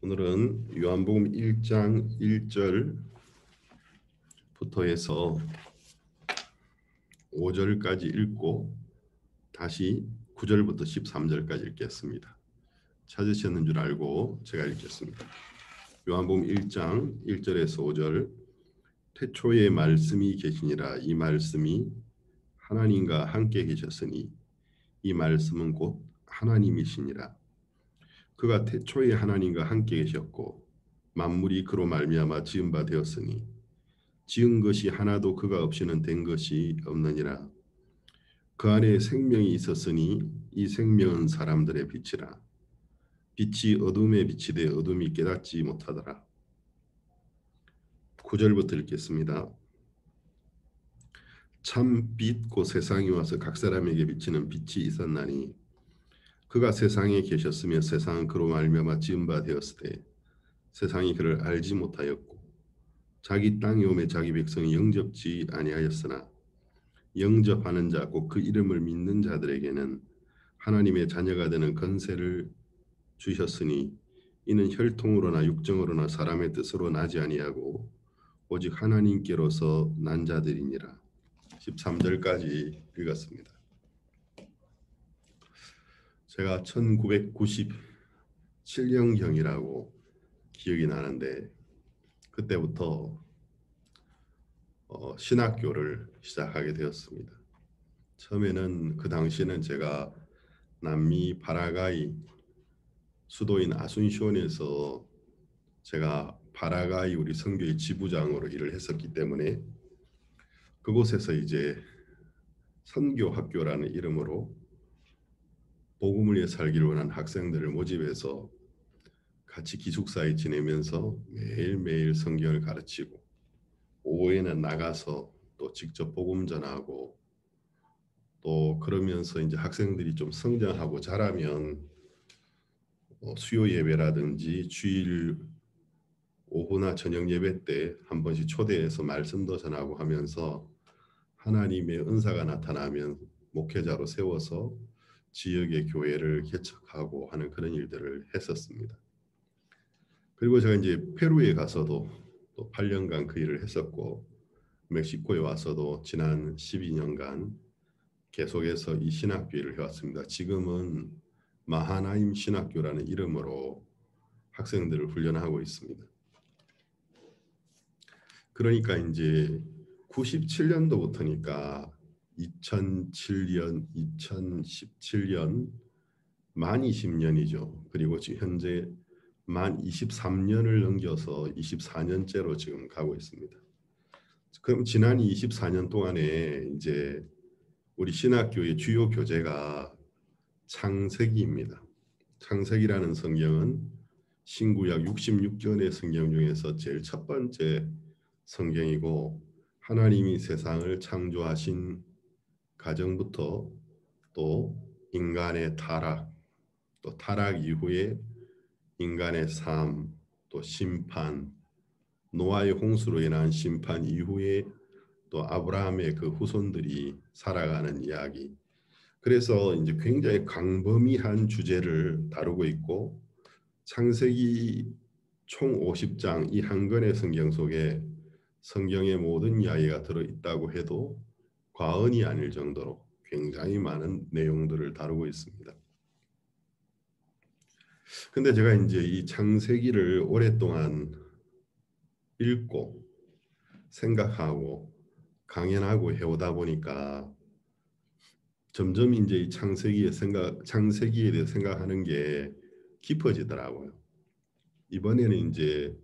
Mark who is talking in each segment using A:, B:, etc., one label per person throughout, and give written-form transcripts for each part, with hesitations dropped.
A: 오늘은 요한복음 1장 1절부터 해서 5절까지 읽고 다시 9절부터 13절까지 읽겠습니다. 찾으셨는 줄 알고 제가 읽겠습니다. 요한복음 1장 1절에서 5절. 태초에 말씀이 계시니라. 이 말씀이 하나님과 함께 계셨으니 이 말씀은 곧 하나님이시니라. 그가 태초에 하나님과 함께 계셨고 만물이 그로 말미암아 지은 바 되었으니 지은 것이 하나도 그가 없이는 된 것이 없느니라. 그 안에 생명이 있었으니 이 생명은 사람들의 빛이라. 빛이 어둠에 비치되 어둠이 깨닫지 못하더라. 9절부터 읽겠습니다. 참 빛 곧 세상에 와서 각 사람에게 비치는 빛이 있었나니 그가 세상에 계셨으며 세상은 그로 말미암아 지은 바 되었으되 세상이 그를 알지 못하였고 자기 땅에 오매 자기 백성이 영접지 아니하였으나 영접하는 자 곧 그 이름을 믿는 자들에게는 하나님의 자녀가 되는 권세를 주셨으니 이는 혈통으로나 육정으로나 사람의 뜻으로 나지 아니하고 오직 하나님께로서 난 자들이니라. 13절까지 읽었습니다. 제가 1997년경이라고 기억이 나는데 그때부터 신학교를 시작하게 되었습니다. 처음에는 그 당시에는 제가 남미 파라과이 수도인 아순시온에서 제가 파라과이 우리 선교회 지부장으로 일을 했었기 때문에 그곳에서 이제 선교학교라는 이름으로 복음을 위해 살기를 원하는 학생들을 모집해서 같이 기숙사에 지내면서 매일매일 성경을 가르치고 오후에는 나가서 또 직접 복음 전하고 또 그러면서 이제 학생들이 좀 성장하고 자라면 수요 예배라든지 주일 오후나 저녁 예배 때 한 번씩 초대해서 말씀도 전하고 하면서 하나님의 은사가 나타나면 목회자로 세워서 지역의 교회를 개척하고 하는 그런 일들을 했었습니다. 그리고 제가 이제 페루에 가서도 또 8년간 그 일을 했었고 멕시코에 와서도 지난 12년간 계속해서 이 신학교를 해왔습니다. 지금은 마하나임 신학교라는 이름으로 학생들을 훈련하고 있습니다. 그러니까 이제 97년도부터니까 2007년, 2017년 만 20년이죠. 그리고 지금 현재 만 23년을 넘겨서 24년째로 지금 가고 있습니다. 그럼 지난 24년 동안에 이제 우리 신학교의 주요 교재가 창세기입니다. 창세기라는 성경은 신구약 66권의 성경 중에서 제일 첫 번째 성경이고 하나님이 세상을 창조하신 가정부터 또 인간의 타락, 또 타락 이후에 인간의 삶, 또 심판, 노아의 홍수로 인한 심판 이후에 또 아브라함의 그 후손들이 살아가는 이야기. 그래서 이제 굉장히 광범위한 주제를 다루고 있고 창세기 총 50장 이 한 권의 성경 속에 성경의 모든 이야기가 들어있다고 해도 과언이 아닐 정도로 굉장히 많은 내용들을 다루고 있습니다. 근데 제가 이제 이 창세기를 오랫동안 읽고 생각하고 강연하고 해오다 보니까 점점 이제 이 창세기에 대해 생각하는 게 깊어지더라고요. 이번에는 이제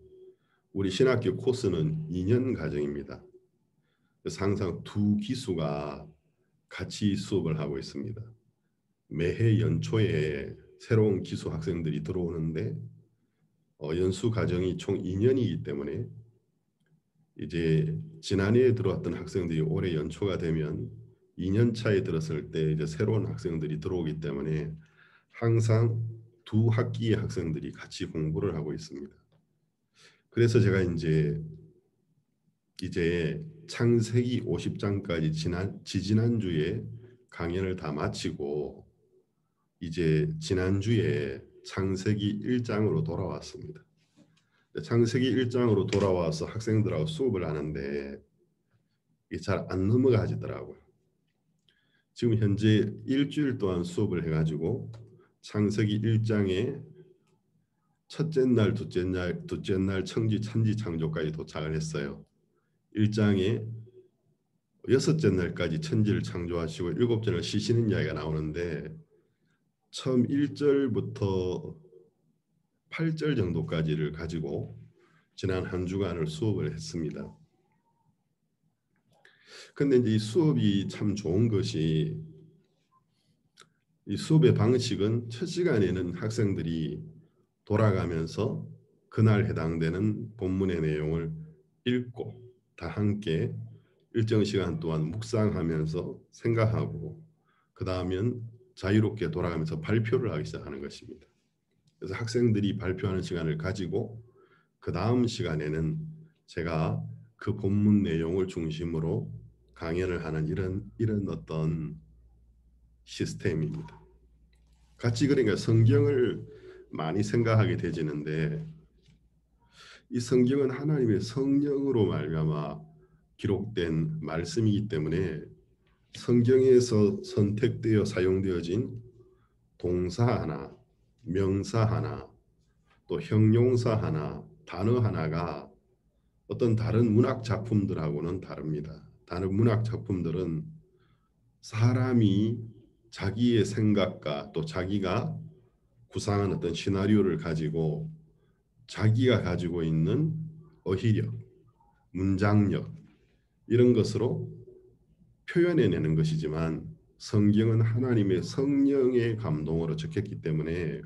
A: 우리 신학교 코스는 2년 과정입니다. 그래서 항상 두 기수가 같이 수업을 하고 있습니다. 매해 연초에 새로운 기수 학생들이 들어오는데 연수 과정이 총 2년이기 때문에 이제 지난해에 들어왔던 학생들이 올해 연초가 되면 2년 차에 들었을 때 이제 새로운 학생들이 들어오기 때문에 항상 두 학기의 학생들이 같이 공부를 하고 있습니다. 그래서 제가 이제 창세기 50장까지 지지난주에 강연을 다 마치고 이제 지난주에 창세기 1장으로 돌아왔습니다. 창세기 1장으로 돌아와서 학생들하고 수업을 하는데 이게 잘 안 넘어가지더라고요. 지금 현재 일주일 동안 수업을 해가지고 창세기 1장에 첫째 날, 둘째 날 천지 창조까지 도착을 했어요. 1장에 여섯째 날까지 천지를 창조하시고 일곱째 날 쉬시는 이야기가 나오는데 처음 1절부터 8절 정도까지를 가지고 지난 한 주간을 수업을 했습니다. 근데 이제 이 수업이 참 좋은 것이 이 수업의 방식은 첫 시간에는 학생들이 돌아가면서 그날 해당되는 본문의 내용을 읽고 다 함께 일정 시간 동안 묵상하면서 생각하고 그 다음엔 자유롭게 돌아가면서 발표를 하기 시작하는 것입니다. 그래서 학생들이 발표하는 시간을 가지고 그 다음 시간에는 제가 그 본문 내용을 중심으로 강연을 하는 이런 어떤 시스템입니다. 같이 그러니까 성경을 많이 생각하게 되지는데 이 성경은 하나님의 성령으로 말미암아 기록된 말씀이기 때문에 성경에서 선택되어 사용되어진 동사 하나, 명사 하나, 또 형용사 하나, 단어 하나가 어떤 다른 문학 작품들하고는 다릅니다. 다른 문학 작품들은 사람이 자기의 생각과 또 자기가 구상한 어떤 시나리오를 가지고 자기가 가지고 있는 어휘력, 문장력 이런 것으로 표현해내는 것이지만 성경은 하나님의 성령의 감동으로 적혔기 때문에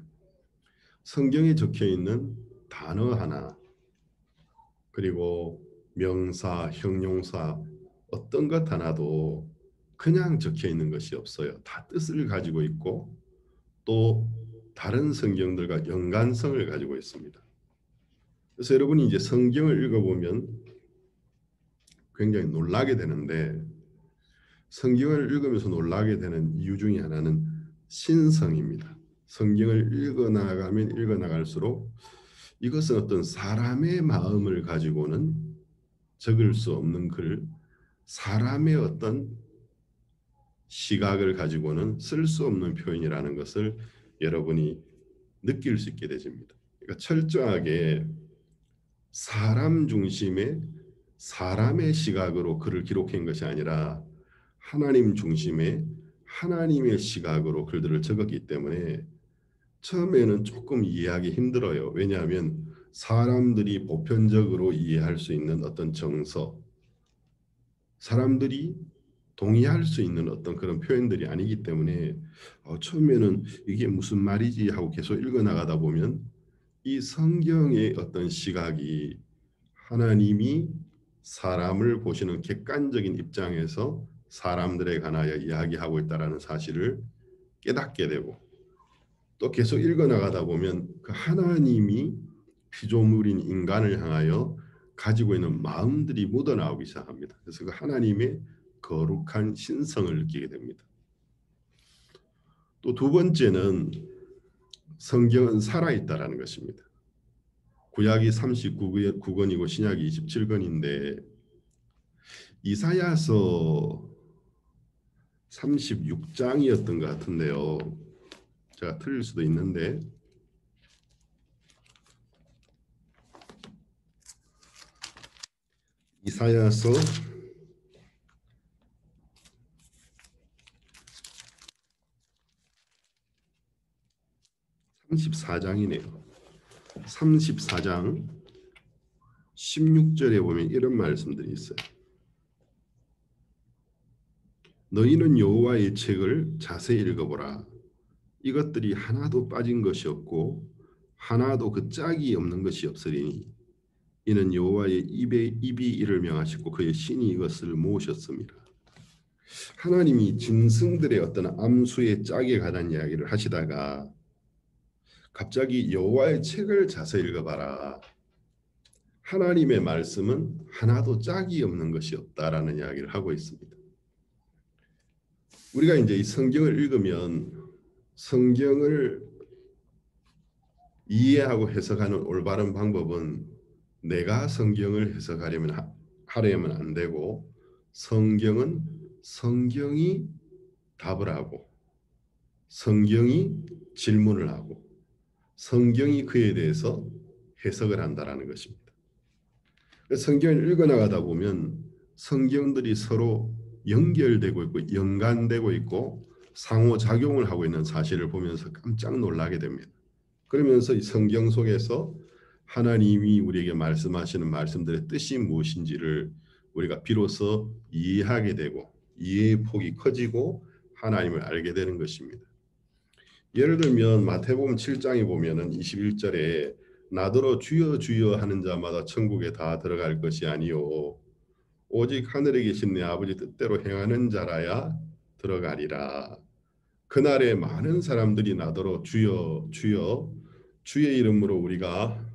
A: 성경에 적혀있는 단어 하나 그리고 명사, 형용사 어떤 것 하나도 그냥 적혀있는 것이 없어요. 다 뜻을 가지고 있고 또 다른 성경들과 연관성을 가지고 있습니다. 그래서 여러분이 이제 성경을 읽어보면 굉장히 놀라게 되는데 성경을 읽으면서 놀라게 되는 이유 중에 하나는 신성입니다. 성경을 읽어나가면 읽어나갈수록 이것은 어떤 사람의 마음을 가지고는 적을 수 없는 글, 사람의 어떤 시각을 가지고는 쓸 수 없는 표현이라는 것을 여러분이 느낄 수 있게 되십니다. 그러니까 철저하게 사람 중심의 사람의 시각으로 글을 기록한 것이 아니라 하나님 중심의 하나님의 시각으로 글들을 적었기 때문에 처음에는 조금 이해하기 힘들어요. 왜냐하면 사람들이 보편적으로 이해할 수 있는 어떤 정서, 사람들이 동의할 수 있는 어떤 그런 표현들이 아니기 때문에 처음에는 이게 무슨 말이지 하고 계속 읽어나가다 보면 이 성경의 어떤 시각이 하나님이 사람을 보시는 객관적인 입장에서 사람들에 관하여 이야기하고 있다는 사실을 깨닫게 되고 또 계속 읽어나가다 보면 그 하나님이 피조물인 인간을 향하여 가지고 있는 마음들이 묻어나오기 시작합니다. 그래서 그 하나님의 거룩한 신성을 느끼게 됩니다. 또 두 번째는 성경은 살아있다라는 것입니다. 구약이 39권이고 신약이 27권인데 이사야서 36장이었던 것 같은데요. 제가 틀릴 수도 있는데 이사야서 34장이네요. 34장 16절에 보면 이런 말씀들이 있어요. 너희는 여호와의 책을 자세히 읽어보라. 이것들이 하나도 빠진 것이 없고 하나도 그 짝이 없는 것이 없으리니 이는 여호와의 입이 이를 명하시고 그의 신이 이것을 모으셨습니다. 하나님이 짐승들의 어떤 암수의 짝에 관한 이야기를 하시다가 갑자기 여호와의 책을 자세히 읽어봐라. 하나님의 말씀은 하나도 짝이 없는 것이 없다라는 이야기를 하고 있습니다. 우리가 이제 이 성경을 읽으면 성경을 이해하고 해석하는 올바른 방법은 내가 성경을 해석하려면 하려면 안 되고 성경은 성경이 답을 하고 성경이 질문을 하고 성경이 그에 대해서 해석을 한다라는 것입니다. 성경을 읽어나가다 보면 성경들이 서로 연결되고 있고 연관되고 있고 상호작용을 하고 있는 사실을 보면서 깜짝 놀라게 됩니다. 그러면서 이 성경 속에서 하나님이 우리에게 말씀하시는 말씀들의 뜻이 무엇인지를 우리가 비로소 이해하게 되고 이해의 폭이 커지고 하나님을 알게 되는 것입니다. 예를 들면 마태복음 7장에 보면은 21절에 나더러 주여 주여 하는 자마다 천국에 다 들어갈 것이 아니요 오직 하늘에 계신 내 아버지 뜻대로 행하는 자라야 들어가리라. 그날에 많은 사람들이 나더러 주여 주여 주의 이름으로 우리가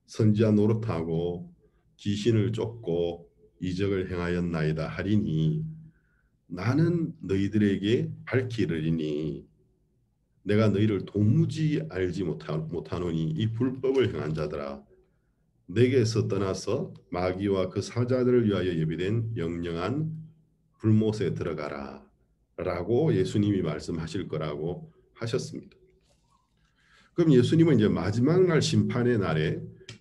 A: 선지자 노릇하고 귀신을 쫓고 이적을 행하였나이다 하리니 나는 너희들에게 밝히 이르리니 내가 너희를 도무지 알지 못하노니 이 불법을 행한 자들아 내게서 떠나서 마귀와 그 사자들을 위하여 예비된 영영한 불못에 들어가라 라고 예수님이 말씀하실 거라고 하셨습니다. 그럼 예수님은 이제 마지막 날 심판의 날에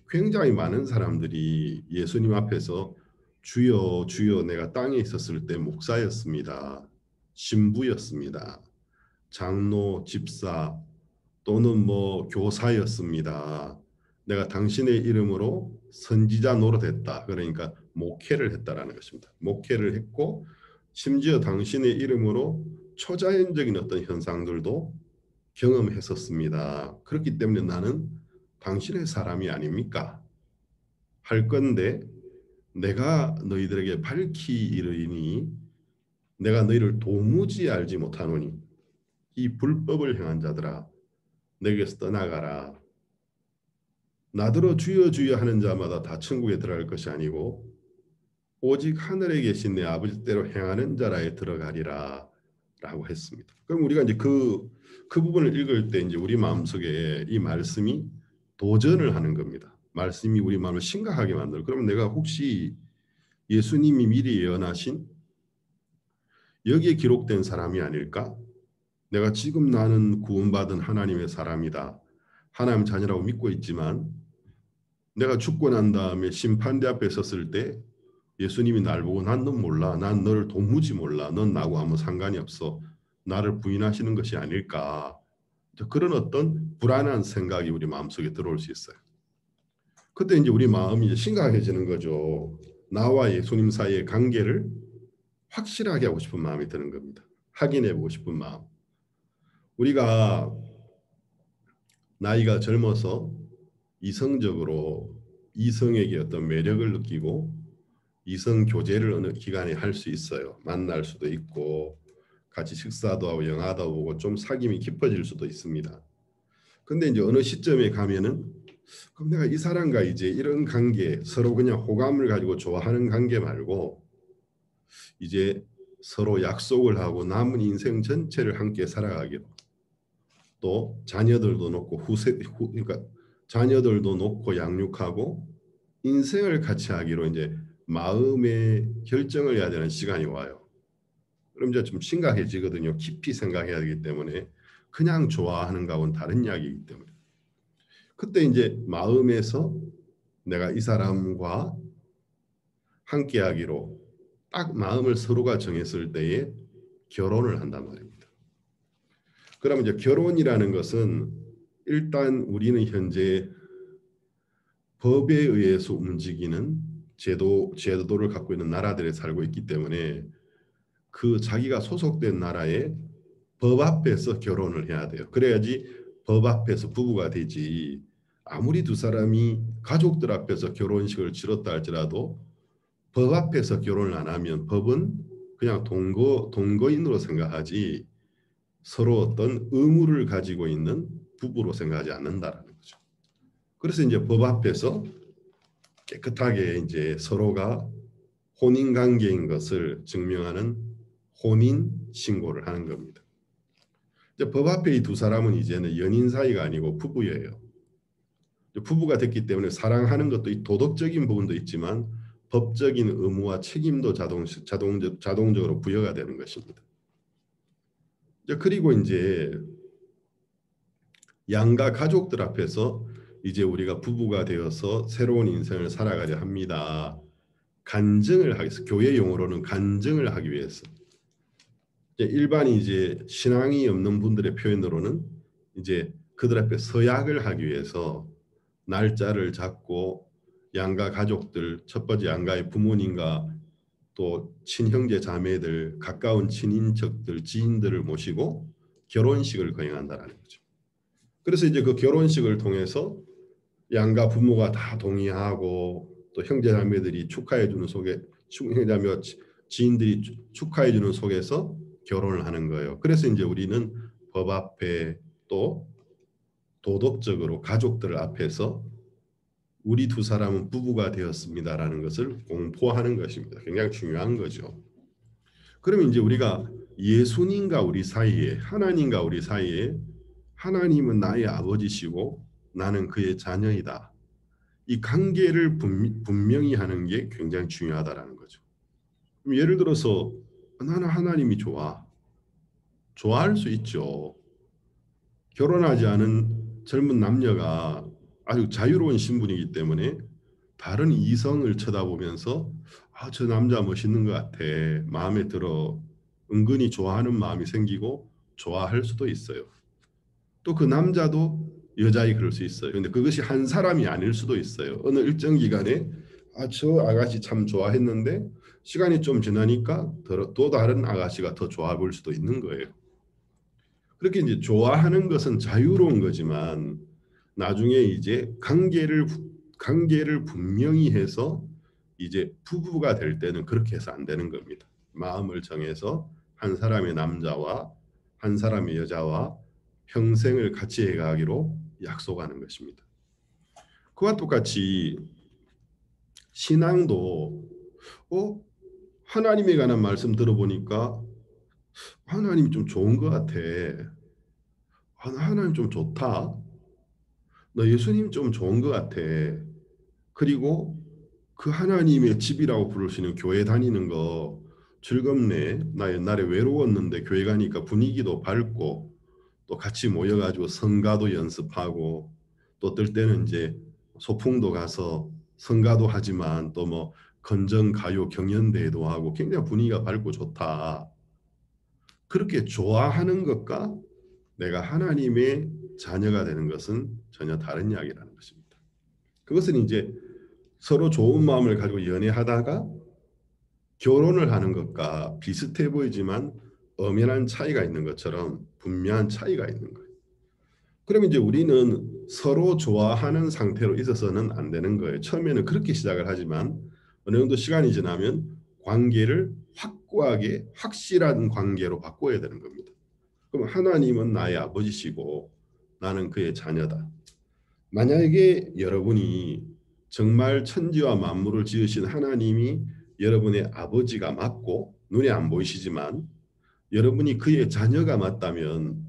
A: 굉장히 많은 사람들이 예수님 앞에서 주여 주여 내가 땅에 있었을 때 목사였습니다. 신부였습니다. 장로, 집사 또는 뭐 교사였습니다. 내가 당신의 이름으로 선지자 노릇했다. 그러니까 목회를 했다라는 것입니다. 목회를 했고 심지어 당신의 이름으로 초자연적인 어떤 현상들도 경험했었습니다. 그렇기 때문에 나는 당신의 사람이 아닙니까? 할 건데 내가 너희들에게 밝히 이르리니 내가 너희를 도무지 알지 못하노니 이 불법을 행한 자들아 내게서 떠나가라. 나더러 주여 주여 하는 자마다 다 천국에 들어갈 것이 아니고 오직 하늘에 계신 내 아버지 뜻대로 행하는 자라에 들어가리라 라고 했습니다. 그럼 우리가 이제 그 부분을 읽을 때 이제 우리 마음속에 이 말씀이 도전을 하는 겁니다. 말씀이 우리 마음을 심각하게 만들어. 그러면 내가 혹시 예수님이 미리 예언하신 여기에 기록된 사람이 아닐까? 내가 지금 나는 구원받은 하나님의 사람이다. 하나님 자녀라고 믿고 있지만 내가 죽고 난 다음에 심판대 앞에 섰을 때 예수님이 날 보고 난 넌 몰라. 난 너를 도무지 몰라. 넌 나하고 아무 상관이 없어. 나를 부인하시는 것이 아닐까. 그런 어떤 불안한 생각이 우리 마음속에 들어올 수 있어요. 그때 이제 우리 마음이 이제 심각해지는 거죠. 나와 예수님 사이의 관계를 확실하게 하고 싶은 마음이 드는 겁니다. 확인해 보고 싶은 마음. 우리가 나이가 젊어서 이성적으로 이성에게 어떤 매력을 느끼고 이성 교제를 어느 기간에 할 수 있어요. 만날 수도 있고 같이 식사도 하고 영화도 보고 좀 사귐이 깊어질 수도 있습니다. 근데 이제 어느 시점에 가면은 그럼 내가 이 사람과 이제 이런 관계 서로 그냥 호감을 가지고 좋아하는 관계 말고 이제 서로 약속을 하고 남은 인생 전체를 함께 살아가기로 또 자녀들도 놓고 그러니까 자녀들도 놓고 양육하고 인생을 같이 하기로 이제 마음의 결정을 해야 되는 시간이 와요. 그럼 이제 좀 심각해지거든요. 깊이 생각해야 되기 때문에 그냥 좋아하는 거하고는 다른 이야기이기 때문에 그때 이제 마음에서 내가 이 사람과 함께하기로 딱 마음을 서로가 정했을 때에 결혼을 한단 말입니다. 그러면 이제 결혼이라는 것은 일단 우리는 현재 법에 의해서 움직이는 제도를 갖고 있는 나라들에 살고 있기 때문에 그 자기가 소속된 나라의 법 앞에서 결혼을 해야 돼요. 그래야지 법 앞에서 부부가 되지. 아무리 두 사람이 가족들 앞에서 결혼식을 치렀다 할지라도 법 앞에서 결혼을 안 하면 법은 그냥 동거인으로 생각하지 서로 어떤 의무를 가지고 있는 부부로 생각하지 않는다라는 거죠. 그래서 이제 법 앞에서 깨끗하게 이제 서로가 혼인 관계인 것을 증명하는 혼인 신고를 하는 겁니다. 이제 법 앞에 이 두 사람은 이제는 연인 사이가 아니고 부부예요. 부부가 됐기 때문에 사랑하는 것도 이 도덕적인 부분도 있지만 법적인 의무와 책임도 자동적으로 부여가 되는 것입니다. 그리고 이제 양가 가족들 앞에서 이제 우리가 부부가 되어서 새로운 인생을 살아가려 합니다. 간증을 하기 위해서, 교회 용어로는 간증을 하기 위해서. 일반 이제 신앙이 없는 분들의 표현으로는 이제 그들 앞에 서약을 하기 위해서 날짜를 잡고 양가 가족들, 첫 번째 양가의 부모님과 또 친형제 자매들, 가까운 친인척들, 지인들을 모시고 결혼식을 거행한다는 거죠. 그래서 이제 그 결혼식을 통해서 양가 부모가 다 동의하고 또 형제 자매들이 축하해 주는 속에 형제 자매 지인들이 축하해 주는 속에서 결혼을 하는 거예요. 그래서 이제 우리는 법 앞에 또 도덕적으로 가족들 앞에서 우리 두 사람은 부부가 되었습니다라는 것을 공포하는 것입니다. 굉장히 중요한 거죠. 그러면 이제 우리가 예수님과 우리 사이에, 하나님과 우리 사이에 하나님은 나의 아버지시고 나는 그의 자녀이다. 이 관계를 분명히 하는 게 굉장히 중요하다라는 거죠. 예를 들어서 나는 하나님이 좋아. 좋아할 수 있죠. 결혼하지 않은 젊은 남녀가 아주 자유로운 신분이기 때문에 다른 이성을 쳐다보면서 저 남자 멋있는 것 같아. 마음에 들어. 은근히 좋아하는 마음이 생기고 좋아할 수도 있어요. 또 그 남자도 여자이 그럴 수 있어요. 근데 그것이 한 사람이 아닐 수도 있어요. 어느 일정 기간에 저 아가씨 참 좋아했는데 시간이 좀 지나니까 또 다른 아가씨가 더 좋아 보일 수도 있는 거예요. 그렇게 이제 좋아하는 것은 자유로운 거지만 나중에 이제 관계를 분명히 해서 이제 부부가 될 때는 그렇게 해서 안 되는 겁니다. 마음을 정해서 한 사람의 남자와 한 사람의 여자와 평생을 같이 해가기로 약속하는 것입니다. 그와 똑같이 신앙도 하나님에 관한 말씀 들어보니까 하나님 좀 좋은 것 같아. 하나님 좀 좋다. 너 예수님 좀 좋은 것 같아. 그리고 그 하나님의 집이라고 부르시는 교회 다니는 거 즐겁네. 나 옛날에 외로웠는데 교회 가니까 분위기도 밝고 또 같이 모여가지고 성가도 연습하고 또 어떨 때는 이제 소풍도 가서 성가도 하지만 또 뭐 건전 가요 경연대회도 하고 굉장히 분위기가 밝고 좋다. 그렇게 좋아하는 것과 내가 하나님의 자녀가 되는 것은 전혀 다른 이야기라는 것입니다. 그것은 이제 서로 좋은 마음을 가지고 연애하다가 결혼을 하는 것과 비슷해 보이지만 엄연한 차이가 있는 것처럼 분명한 차이가 있는 거예요. 그러면 이제 우리는 서로 좋아하는 상태로 있어서는 안 되는 거예요. 처음에는 그렇게 시작을 하지만 어느 정도 시간이 지나면 관계를 확고하게 확실한 관계로 바꿔야 되는 겁니다. 그럼 하나님은 나의 아버지시고 나는 그의 자녀다. 만약에 여러분이 정말 천지와 만물을 지으신 하나님이 여러분의 아버지가 맞고 눈에 안 보이시지만 여러분이 그의 자녀가 맞다면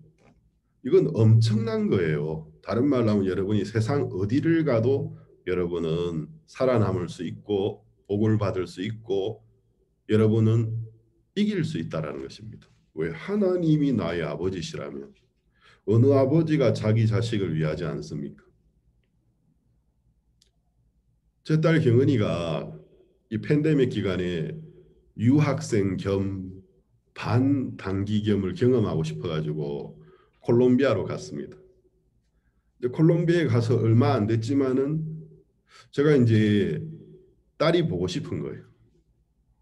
A: 이건 엄청난 거예요. 다른 말로 하면 여러분이 세상 어디를 가도 여러분은 살아남을 수 있고 복을 받을 수 있고 여러분은 이길 수 있다라는 것입니다. 왜? 하나님이 나의 아버지시라면 어느 아버지가 자기 자식을 위하지 않습니까? 제 딸 경은이가 이 팬데믹 기간에 유학생 겸 반단기 겸을 경험하고 싶어가지고 콜롬비아로 갔습니다. 근데 콜롬비아에 가서 얼마 안 됐지만은 제가 이제 딸이 보고 싶은 거예요.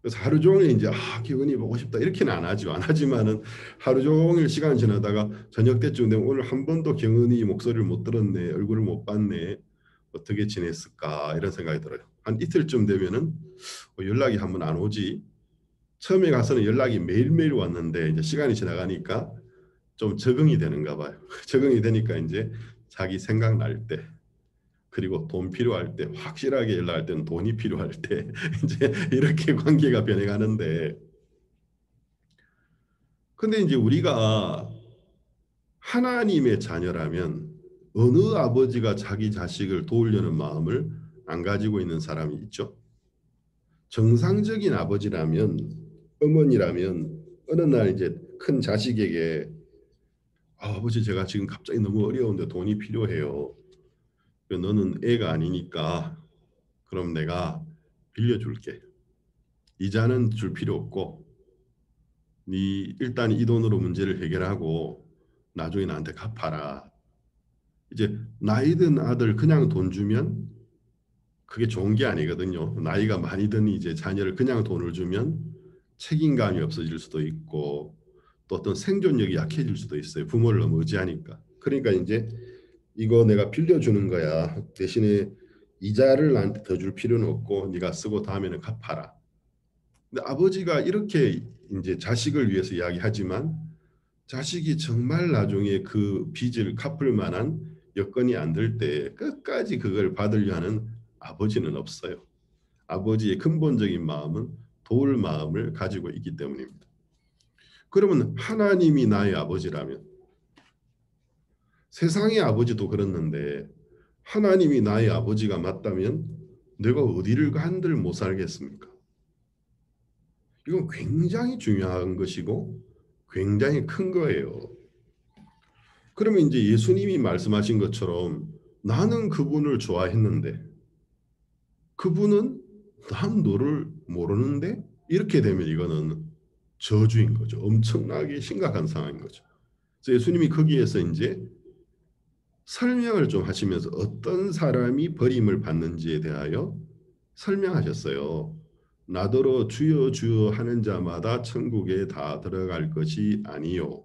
A: 그래서 하루 종일 이제 기훈이 보고 싶다 이렇게는 안 하죠. 안 하지만은 하루 종일 시간 지나다가 저녁 때쯤 되면 오늘 한 번도 경은이 목소리를 못 들었네, 얼굴을 못 봤네, 어떻게 지냈을까 이런 생각이 들어요. 한 이틀쯤 되면은 연락이 한 번 안 오지. 처음에 가서는 연락이 매일매일 왔는데 이제 시간이 지나가니까 좀 적응이 되는가 봐요. 적응이 되니까 이제 자기 생각날 때 그리고 돈 필요할 때 확실하게 연락할 때는 돈이 필요할 때 이제 이렇게 관계가 변해가는데 근데 이제 우리가 하나님의 자녀라면 어느 아버지가 자기 자식을 도우려는 마음을 안 가지고 있는 사람이 있죠? 정상적인 아버지라면, 어머니라면 어느 날 이제 큰 자식에게 아버지 제가 지금 갑자기 너무 어려운데 돈이 필요해요. 너는 애가 아니니까 그럼 내가 빌려줄게. 이자는 줄 필요 없고 네 일단 이 돈으로 문제를 해결하고 나중에 나한테 갚아라. 이제 나이 든 아들 그냥 돈 주면 그게 좋은 게 아니거든요. 나이가 많이 든 이제 자녀를 그냥 돈을 주면 책임감이 없어질 수도 있고 또 어떤 생존력이 약해질 수도 있어요. 부모를 너무 의지하니까. 그러니까 이제 이거 내가 빌려주는 거야. 대신에 이자를 나한테 더 줄 필요는 없고 네가 쓰고 다음에는 갚아라. 근데 아버지가 이렇게 이제 자식을 위해서 이야기하지만 자식이 정말 나중에 그 빚을 갚을 만한 여건이 안 될 때 끝까지 그걸 받으려 하는 아버지는 없어요. 아버지의 근본적인 마음은 도울 마음을 가지고 있기 때문입니다. 그러면 하나님이 나의 아버지라면 세상의 아버지도 그렇는데 하나님이 나의 아버지가 맞다면 내가 어디를 한들 못 살겠습니까? 이건 굉장히 중요한 것이고 굉장히 큰 거예요. 그러면 이제 예수님이 말씀하신 것처럼 나는 그분을 좋아했는데 그분은 난 너를 모르는데 이렇게 되면 이거는 저주인 거죠. 엄청나게 심각한 상황인 거죠. 그래서 예수님이 거기에서 이제 설명을 좀 하시면서 어떤 사람이 버림을 받는지에 대하여 설명하셨어요. 나더러 주여 주여 하는 자마다 천국에 다 들어갈 것이 아니요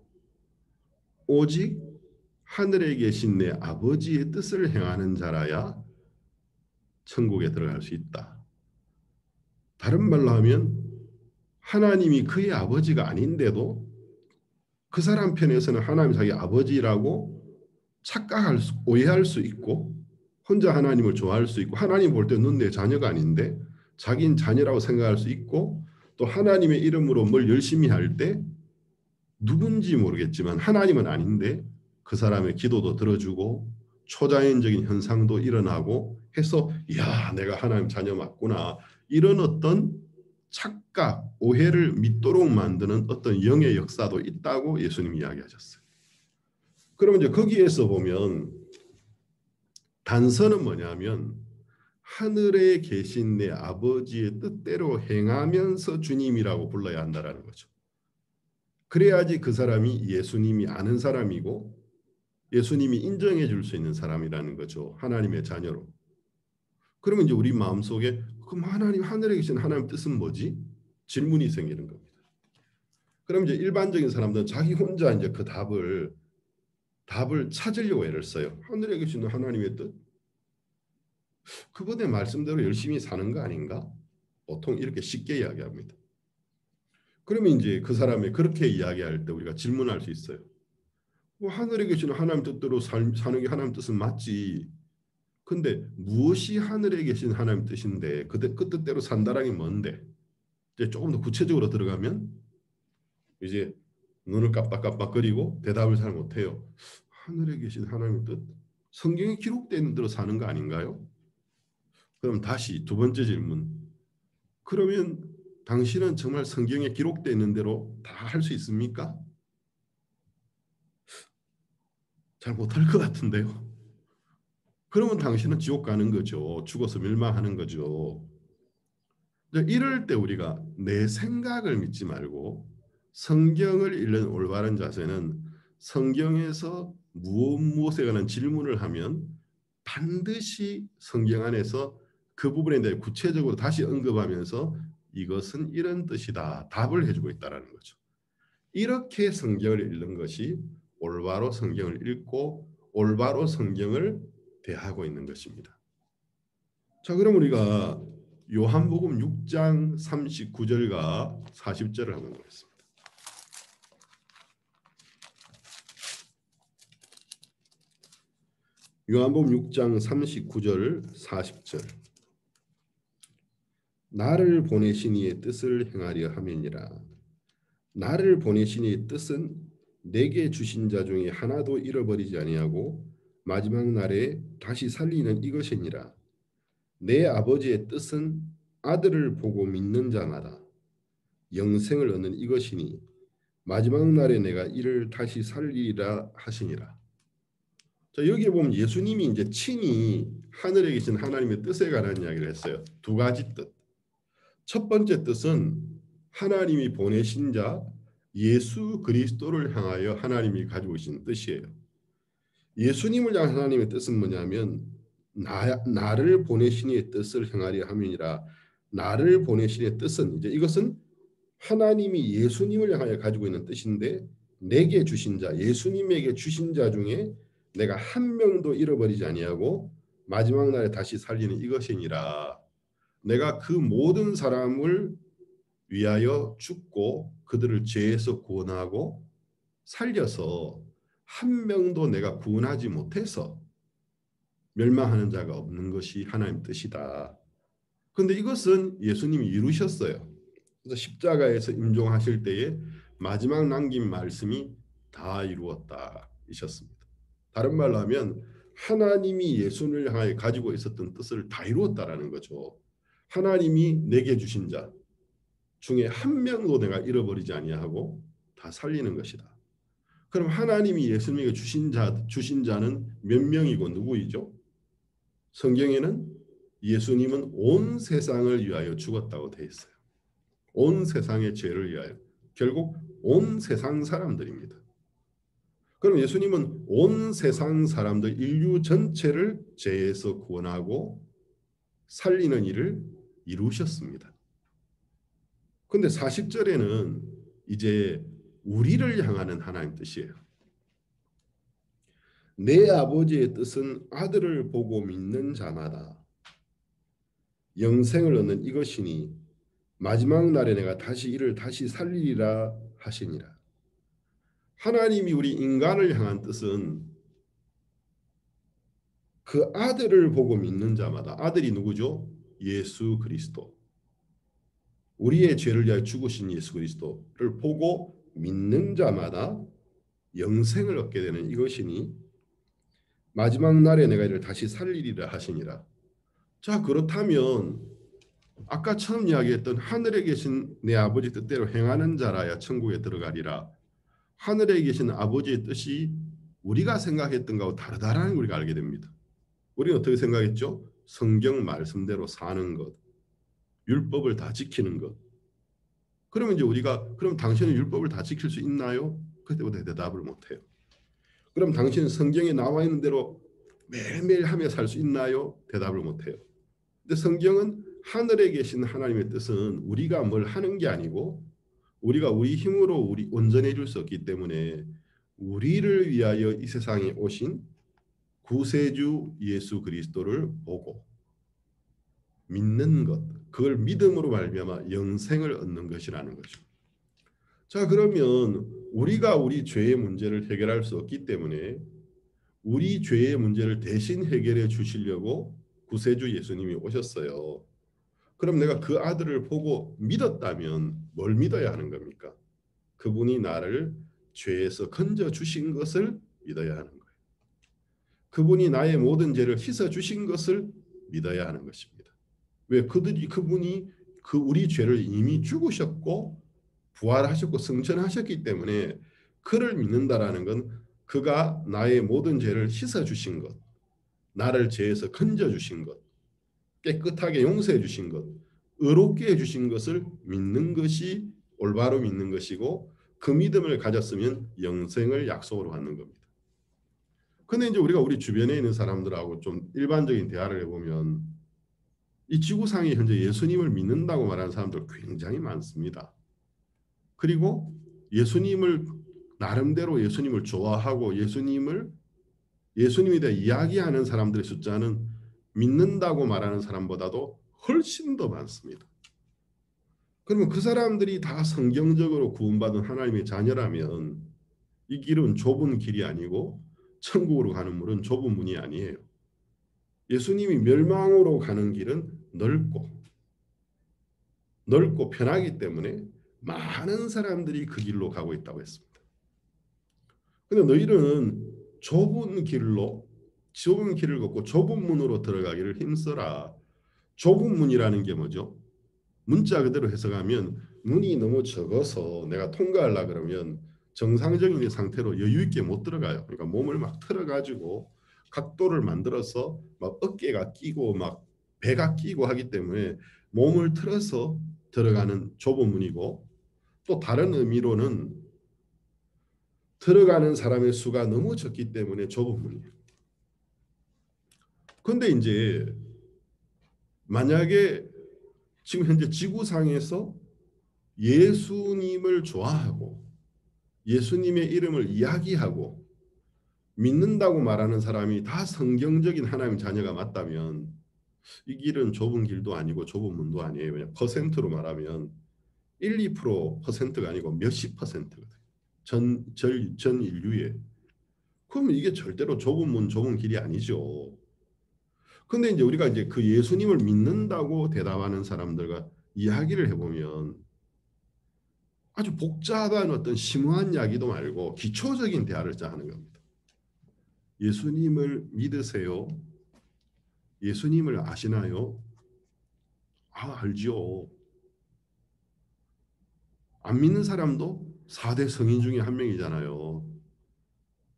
A: 오직 하늘에 계신 내 아버지의 뜻을 행하는 자라야 천국에 들어갈 수 있다. 다른 말로 하면 하나님이 그의 아버지가 아닌데도 그 사람 편에서는 하나님 자기 아버지라고 오해할 수 있고 혼자 하나님을 좋아할 수 있고 하나님 볼 때 넌 내 자녀가 아닌데 자기는 자녀라고 생각할 수 있고 또 하나님의 이름으로 뭘 열심히 할 때 누군지 모르겠지만 하나님은 아닌데 그 사람의 기도도 들어주고 초자연적인 현상도 일어나고 해서 야 내가 하나님 자녀 맞구나 이런 어떤 착각, 오해를 믿도록 만드는 어떤 영의 역사도 있다고 예수님이 이야기하셨어요. 그러면 이제 거기에서 보면 단서는 뭐냐면 하늘에 계신 내 아버지의 뜻대로 행하면서 주님이라고 불러야 한다라는 거죠. 그래야지 그 사람이 예수님이 아는 사람이고 예수님이 인정해 줄 수 있는 사람이라는 거죠. 하나님의 자녀로. 그러면 이제 우리 마음속에 그럼 하나님 하늘에 계신 하나님 뜻은 뭐지? 질문이 생기는 겁니다. 그럼 이제 일반적인 사람들은 자기 혼자 이제 그 답을 찾으려고 애를 써요. 하늘에 계신 하나님의 뜻? 그분의 말씀대로 열심히 사는 거 아닌가? 보통 이렇게 쉽게 이야기합니다. 그러면 이제 그 사람이 그렇게 이야기할 때 우리가 질문할 수 있어요. 뭐 하늘에 계시는 하나님 뜻대로 사는 게 하나님 뜻은 맞지. 근데 무엇이 하늘에 계신 하나님 뜻인데 그 뜻대로 산다라는 게 뭔데? 이제 조금 더 구체적으로 들어가면 이제 눈을 깜빡깜빡거리고 대답을 잘 못해요. 하늘에 계신 하나님의 뜻? 성경에 기록되어 있는 대로 사는 거 아닌가요? 그럼 다시 두 번째 질문. 그러면 당신은 정말 성경에 기록되어 있는 대로 다 할 수 있습니까? 잘 못할 것 같은데요. 그러면 당신은 지옥 가는 거죠. 죽어서 멸망하는 거죠. 이럴 때 우리가 내 생각을 믿지 말고 성경을 읽는 올바른 자세는 성경에서 무엇에 관한 질문을 하면 반드시 성경 안에서 그 부분에 대해 구체적으로 다시 언급하면서 이것은 이런 뜻이다. 답을 해주고 있다는 거죠. 이렇게 성경을 읽는 것이 올바로 성경을 읽고 올바로 성경을 대하고 있는 것입니다. 자, 그럼 우리가 요한복음 6장 39절과 40절을 한번 보겠습니다. 요한복음 6장 39절 40절 나를 보내신 이의 뜻을 행하려 함이니라. 나를 보내신 이의 뜻은 내게 주신 자 중에 하나도 잃어버리지 아니하고 마지막 날에 다시 살리는 이것이니라. 내 아버지의 뜻은 아들을 보고 믿는 자마다 영생을 얻는 이것이니 마지막 날에 내가 이를 다시 살리리라 하시니라. 자, 여기에 보면 예수님이 이제 친히 하늘에 계신 하나님의 뜻에 관한 이야기를 했어요. 두 가지 뜻. 첫 번째 뜻은 하나님이 보내신 자 예수 그리스도를 향하여 하나님이 가지고 계신 뜻이에요. 예수님을 향한 하나님의 뜻은 뭐냐면 나를 보내신 이의 뜻을 행하려 함이니라. 나를 보내신 이의 뜻은 이제 이것은 하나님이 예수님을 향하여 가지고 있는 뜻인데 내게 주신 자 예수님에게 주신 자 중에 내가 한 명도 잃어버리지 아니하고 마지막 날에 다시 살리는 이것이니라. 내가 그 모든 사람을 위하여 죽고 그들을 죄에서 구원하고 살려서 한 명도 내가 구원하지 못해서 멸망하는 자가 없는 것이 하나님의 뜻이다. 그런데 이것은 예수님이 이루셨어요. 그래서 십자가에서 임종하실 때에 마지막 남긴 말씀이 다 이루었다 이셨습니다. 다른 말로 하면 하나님이 예수님을 향하여 가지고 있었던 뜻을 다 이루었다라는 거죠. 하나님이 내게 주신 자 중에 한 명도 내가 잃어버리지 아니하고 다 살리는 것이다. 그럼 하나님이 예수님에게 주신 자는 몇 명이고 누구이죠? 성경에는 예수님은 온 세상을 위하여 죽었다고 돼 있어요. 온 세상의 죄를 위하여. 결국 온 세상 사람들입니다. 그럼 예수님은 온 세상 사람들 인류 전체를 죄에서 구원하고 살리는 일을 이루셨습니다. 근데 40절에는 이제 우리를 향하는 하나님 뜻이에요. 내 아버지의 뜻은 아들을 보고 믿는 자마다 영생을 얻는 이것이니 마지막 날에 내가 이를 다시 살리리라 하시니라. 하나님이 우리 인간을 향한 뜻은 그 아들을 보고 믿는 자마다 아들이 누구죠? 예수 그리스도. 우리의 죄를 위하여 죽으신 예수 그리스도를 보고 믿는 자마다 영생을 얻게 되는 이것이니 마지막 날에 내가 이를 다시 살리리라 하시니라. 자, 그렇다면 아까 처음 이야기했던 하늘에 계신 내 아버지 뜻대로 행하는 자라야 천국에 들어가리라. 하늘에 계신 아버지의 뜻이 우리가 생각했던 것하고 다르다라는 걸 우리가 알게 됩니다. 우리는 어떻게 생각했죠? 성경 말씀대로 사는 것, 율법을 다 지키는 것. 그러면 이제 우리가 그럼 당신은 율법을 다 지킬 수 있나요? 그때부터 대답을 못해요. 그럼 당신은 성경에 나와 있는 대로 매일매일 하며 살 수 있나요? 대답을 못해요. 근데 성경은 하늘에 계신 하나님의 뜻은 우리가 뭘 하는 게 아니고 우리가 우리 힘으로 우리 온전해 줄 수 없기 때문에 우리를 위하여 이 세상에 오신 구세주 예수 그리스도를 보고 믿는 것, 그걸 믿음으로 말미암아 영생을 얻는 것이라는 거죠. 자, 그러면 우리가 우리 죄의 문제를 해결할 수 없기 때문에 우리 죄의 문제를 대신 해결해 주시려고 구세주 예수님이 오셨어요. 그럼 내가 그 아들을 보고 믿었다면 뭘 믿어야 하는 겁니까? 그분이 나를 죄에서 건져 주신 것을 믿어야 하는 거예요. 그분이 나의 모든 죄를 씻어 주신 것을 믿어야 하는 것입니다. 왜? 그분이 그 우리 죄를 이미 죽으셨고 부활하셨고 승천하셨기 때문에 그를 믿는다라는 건 그가 나의 모든 죄를 씻어 주신 것, 나를 죄에서 건져 주신 것, 깨끗하게 용서해 주신 것, 의롭게 해 주신 것을 믿는 것이 올바로 믿는 것이고 그 믿음을 가졌으면 영생을 약속으로 받는 겁니다. 근데 이제 우리가 우리 주변에 있는 사람들하고 좀 일반적인 대화를 해보면 이 지구상에 현재 예수님을 믿는다고 말하는 사람들 굉장히 많습니다. 그리고 예수님을 나름대로 예수님을 좋아하고 예수님에 대해 이야기하는 사람들의 숫자는 믿는다고 말하는 사람보다도 훨씬 더 많습니다. 그러면 그 사람들이 다 성경적으로 구원받은 하나님의 자녀라면 이 길은 좁은 길이 아니고 천국으로 가는 문은 좁은 문이 아니에요. 예수님이 멸망으로 가는 길은 넓고 편하기 때문에 많은 사람들이 그 길로 가고 있다고 했습니다. 근데 너희는 좁은 길로 좁은 길을 걷고 좁은 문으로 들어가기를 힘써라. 좁은 문이라는 게 뭐죠? 문자 그대로 해석하면 문이 너무 적어서 내가 통과하려 그러면 정상적인 상태로 여유 있게 못 들어가요. 그러니까 몸을 막 틀어가지고 각도를 만들어서 막 어깨가 끼고 막 배가 끼고 하기 때문에 몸을 틀어서 들어가는 좁은 문이고, 또 다른 의미로는 들어가는 사람의 수가 너무 적기 때문에 좁은 문이에요. 근데 이제 만약에 지금 현재 지구상에서 예수님을 좋아하고 예수님의 이름을 이야기하고 믿는다고 말하는 사람이 다 성경적인 하나님 자녀가 맞다면 이 길은 좁은 길도 아니고 좁은 문도 아니에요. 그냥 퍼센트로 말하면 1, 2%가 아니고 몇십 퍼센트거든요. 전 인류에. 그러면 이게 절대로 좁은 문, 좁은 길이 아니죠. 근데 이제 우리가 이제 그 예수님을 믿는다고 대답하는 사람들과 이야기를 해보면 아주 복잡한 어떤 심오한 이야기도 말고 기초적인 대화를 하는 겁니다. 예수님을 믿으세요? 예수님을 아시나요? 알죠. 안 믿는 사람도 4대 성인 중에 한 명이잖아요.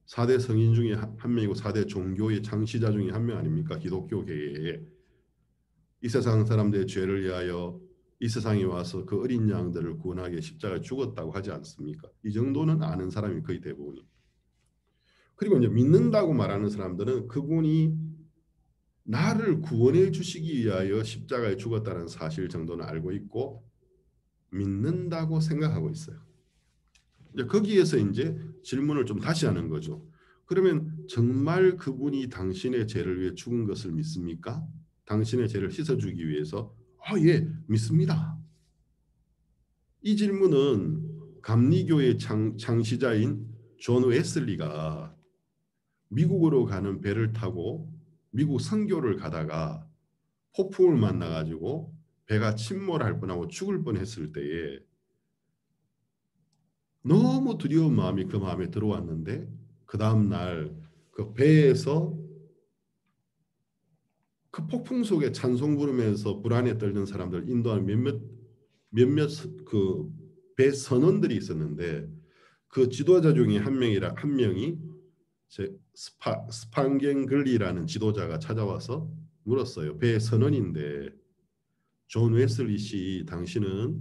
A: 4대 성인 중에 한 명이고 4대 종교의 창시자 중에 한 명 아닙니까? 기독교계에. 이 세상 사람들의 죄를 위하여 이 세상에 와서 그 어린 양들을 구원하게 십자가에 죽었다고 하지 않습니까? 이 정도는 아는 사람이 거의 대부분이. 그리고 이제 믿는다고 말하는 사람들은 그분이 나를 구원해 주시기 위하여 십자가에 죽었다는 사실 정도는 알고 있고 믿는다고 생각하고 있어요. 이제 거기에서 이제 질문을 좀 다시 하는 거죠. 그러면 정말 그분이 당신의 죄를 위해 죽은 것을 믿습니까? 당신의 죄를 씻어주기 위해서 예, 믿습니다. 이 질문은 감리교의 창시자인 존 웨슬리가 미국으로 가는 배를 타고 미국 선교를 가다가 폭풍을 만나가지고 배가 침몰할 뻔하고 죽을 뻔했을 때에 너무 두려운 마음이 그 마음에 들어왔는데 그 다음 날 그 배에서 그 폭풍 속에 찬송 부르면서 불안에 떨던 사람들 인도하는 몇몇 그 배 선원들이 있었는데 그 지도자 중에 한 명이 스판겐글리라는 지도자가 찾아와서 물었어요. 배 선원인데 존 웨슬리 씨, 당신은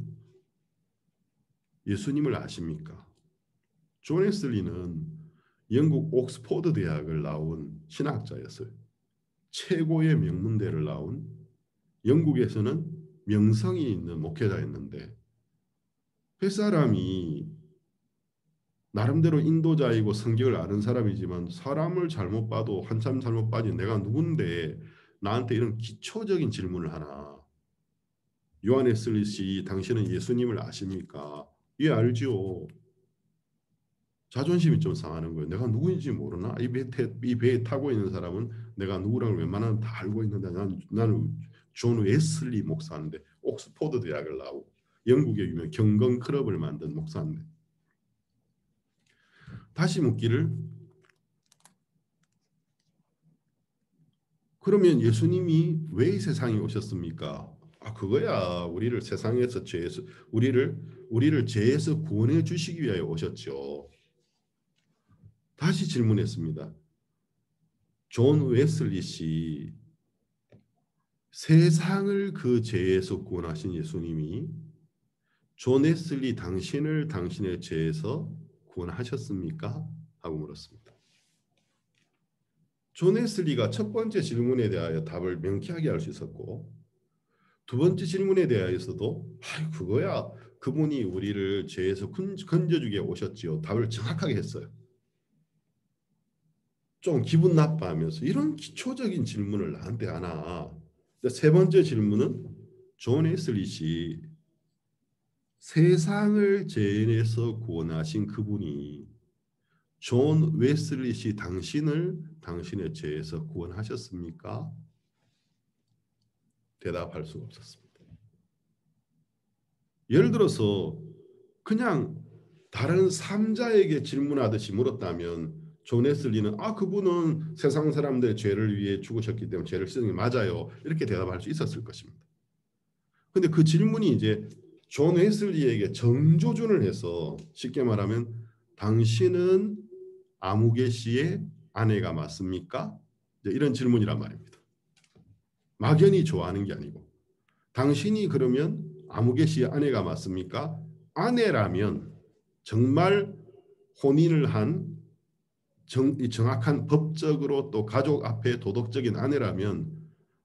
A: 예수님을 아십니까? 존 웨슬리는 영국 옥스포드 대학을 나온 신학자였어요. 최고의 명문대를 나온 영국에서는 명성이 있는 목회자였는데 그 사람이 나름대로 인도자이고 성경을 아는 사람이지만 사람을 잘못 봐도 한참 잘못 빠진 내가 누군데 나한테 이런 기초적인 질문을 하나. 요한 웨슬리 씨, 당신은 예수님을 아십니까? 예, 알죠. 자존심이 좀 상하는 거예요. 내가 누구인지 모르나? 이 배에 타고 있는 사람은 내가 누구라는 웬만하면 다 알고 있는데 나는 존 웨슬리 목사인데 옥스포드 대학을 나오고 영국의 유명 경건 클럽을 만든 목사인데 다시 묻기를 그러면 예수님이 왜 이 세상에 오셨습니까? 그거야 우리를 세상에서 죄에서 우리를 죄에서 구원해 주시기 위하여 오셨죠. 다시 질문했습니다. 존 웨슬리 씨, 세상을 그 죄에서 구원하신 예수님이 존 웨슬리 당신을 당신의 죄에서 구원하셨습니까? 하고 물었습니다. 존 웨슬리가 첫 번째 질문에 대하여 답을 명쾌하게 할 수 있었고 두 번째 질문에 대하여서도 그거야 그분이 우리를 죄에서 건져주게 오셨지요. 답을 정확하게 했어요. 좀 기분 나빠하면서 이런 기초적인 질문을 나한테 하나. 세 번째 질문은 존 웨슬리 씨 세상을 죄에서 구원하신 그분이 존 웨슬리 씨 당신을 당신의 죄에서 구원하셨습니까? 대답할 수가 없었습니다. 예를 들어서 그냥 다른 삼자에게 질문하듯이 물었다면 존 웨슬리는 그분은 세상 사람들의 죄를 위해 죽으셨기 때문에 죄를 씻는 게 맞아요. 이렇게 대답할 수 있었을 것입니다. 근데 그 질문이 이제 존 웨슬리에게 정조준을 해서 쉽게 말하면 당신은 아무개 씨의 아내가 맞습니까? 이런 질문이란 말입니다. 막연히 좋아하는 게 아니고 당신이 그러면 아무개 씨의 아내가 맞습니까? 아내라면 정말 혼인을 한 정확한 법적으로 또 가족 앞에 도덕적인 아내라면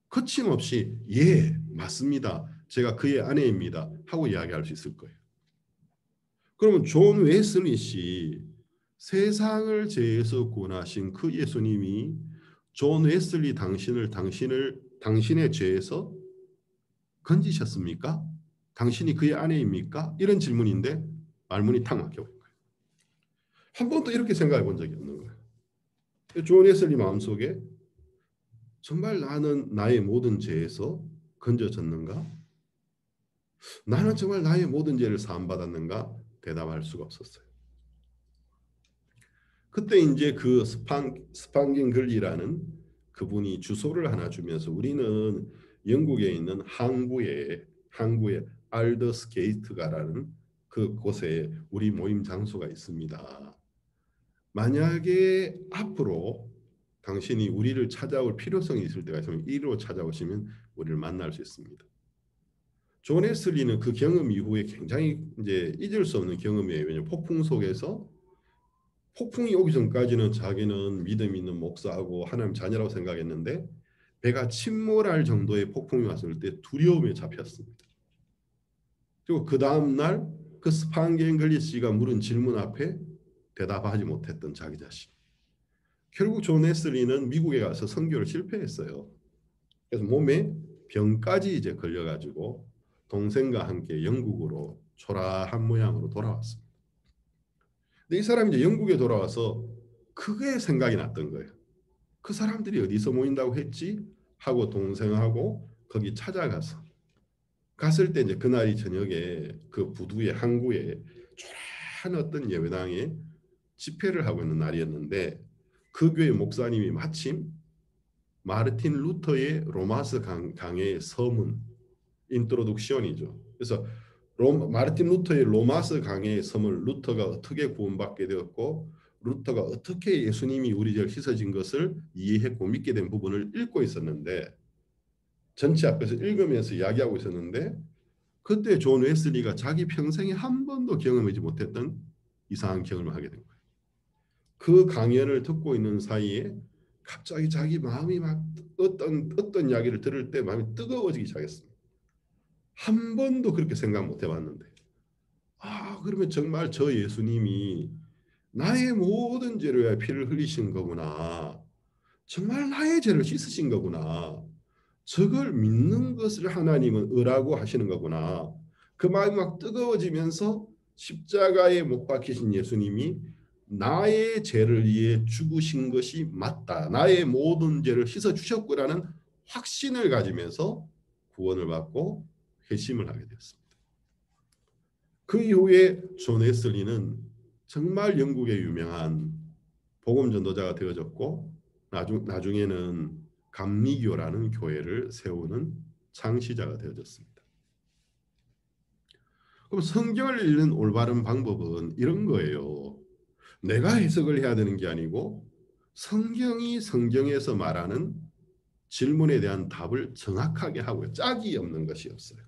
A: 거침없이 예 맞습니다. 제가 그의 아내입니다. 하고 이야기할 수 있을 거예요. 그러면 존 웨슬리 씨 세상을 죄에서 구원하신 그 예수님이 존 웨슬리 당신의 죄에서 건지셨습니까? 당신이 그의 아내입니까? 이런 질문인데 말문이 탁 막혀버린 거예요. 한 번도 이렇게 생각해 본 적이 없는 거예요. 존 웨슬리 마음속에 정말 나는 나의 모든 죄에서 건져졌는가? 나는 정말 나의 모든 죄를 사함받았는가? 대답할 수가 없었어요. 그때 이제 그 스판긴 글리라는 그분이 주소를 하나 주면서 우리는 영국에 있는 항구에 알더스게이트가라는 그 곳에 우리 모임 장소가 있습니다. 만약에 앞으로 당신이 우리를 찾아올 필요성이 있을 때가 있으면 이리로 찾아오시면 우리를 만날 수 있습니다. 존 웨슬리는 그 경험 이후에 굉장히 이제 잊을 수 없는 경험이에요. 왜냐하면 폭풍 속에서 폭풍이 오기 전까지는 자기는 믿음 있는 목사하고 하나님 자녀라고 생각했는데 배가 침몰할 정도의 폭풍이 왔을 때 두려움에 잡혔습니다. 그리고 그 다음 날 그 스판겐글리 씨가 물은 질문 앞에 대답하지 못했던 자기 자신. 결국 존 웨슬리는 미국에 가서 선교를 실패했어요. 그래서 몸에 병까지 이제 걸려가지고 동생과 함께 영국으로 초라한 모양으로 돌아왔습니다. 근데 이 사람이 이제 영국에 돌아와서 그게 생각이 났던 거예요. 그 사람들이 어디서 모인다고 했지? 하고 동생하고 거기 찾아가서 갔을 때 이제 그날이 저녁에 그 부두의 항구에 초라한 어떤 예배당에 집회를 하고 있는 날이었는데 그 교회 목사님이 마침 마르틴 루터의 로마서 강의 서문 인트로덕션이죠. 그래서 마르틴 루터의 로마서 강의 서문 루터가 어떻게 구원받게 되었고 루터가 어떻게 예수님이 우리 죄를 씻어진 것을 이해했고 믿게 된 부분을 읽고 있었는데 전체 앞에서 읽으면서 이야기하고 있었는데 그때 존 웨슬리가 자기 평생에 한 번도 경험하지 못했던 이상한 경험을 하게 된 거예요. 그 강연을 듣고 있는 사이에 갑자기 자기 마음이 막 어떤 이야기를 들을 때 마음이 뜨거워지기 시작했습니다. 한 번도 그렇게 생각 못 해봤는데 그러면 정말 저 예수님이 나의 모든 죄를 위하여 피를 흘리신 거구나. 정말 나의 죄를 씻으신 거구나. 저걸 믿는 것을 하나님은 의라고 하시는 거구나. 그 마음이 막 뜨거워지면서 십자가에 못 박히신 예수님이 나의 죄를 위해 죽으신 것이 맞다. 나의 모든 죄를 씻어 주셨구라는 확신을 가지면서 구원을 받고 회심을 하게 되었습니다. 그 이후에 존 웨슬리는 정말 영국의 유명한 복음 전도자가 되어졌고 나중에는 감리교라는 교회를 세우는 창시자가 되어졌습니다. 그럼 성경을 읽는 올바른 방법은 이런 거예요. 내가 해석을 해야 되는 게 아니고 성경이 성경에서 말하는 질문에 대한 답을 정확하게 하고요. 짝이 없는 것이 없어요.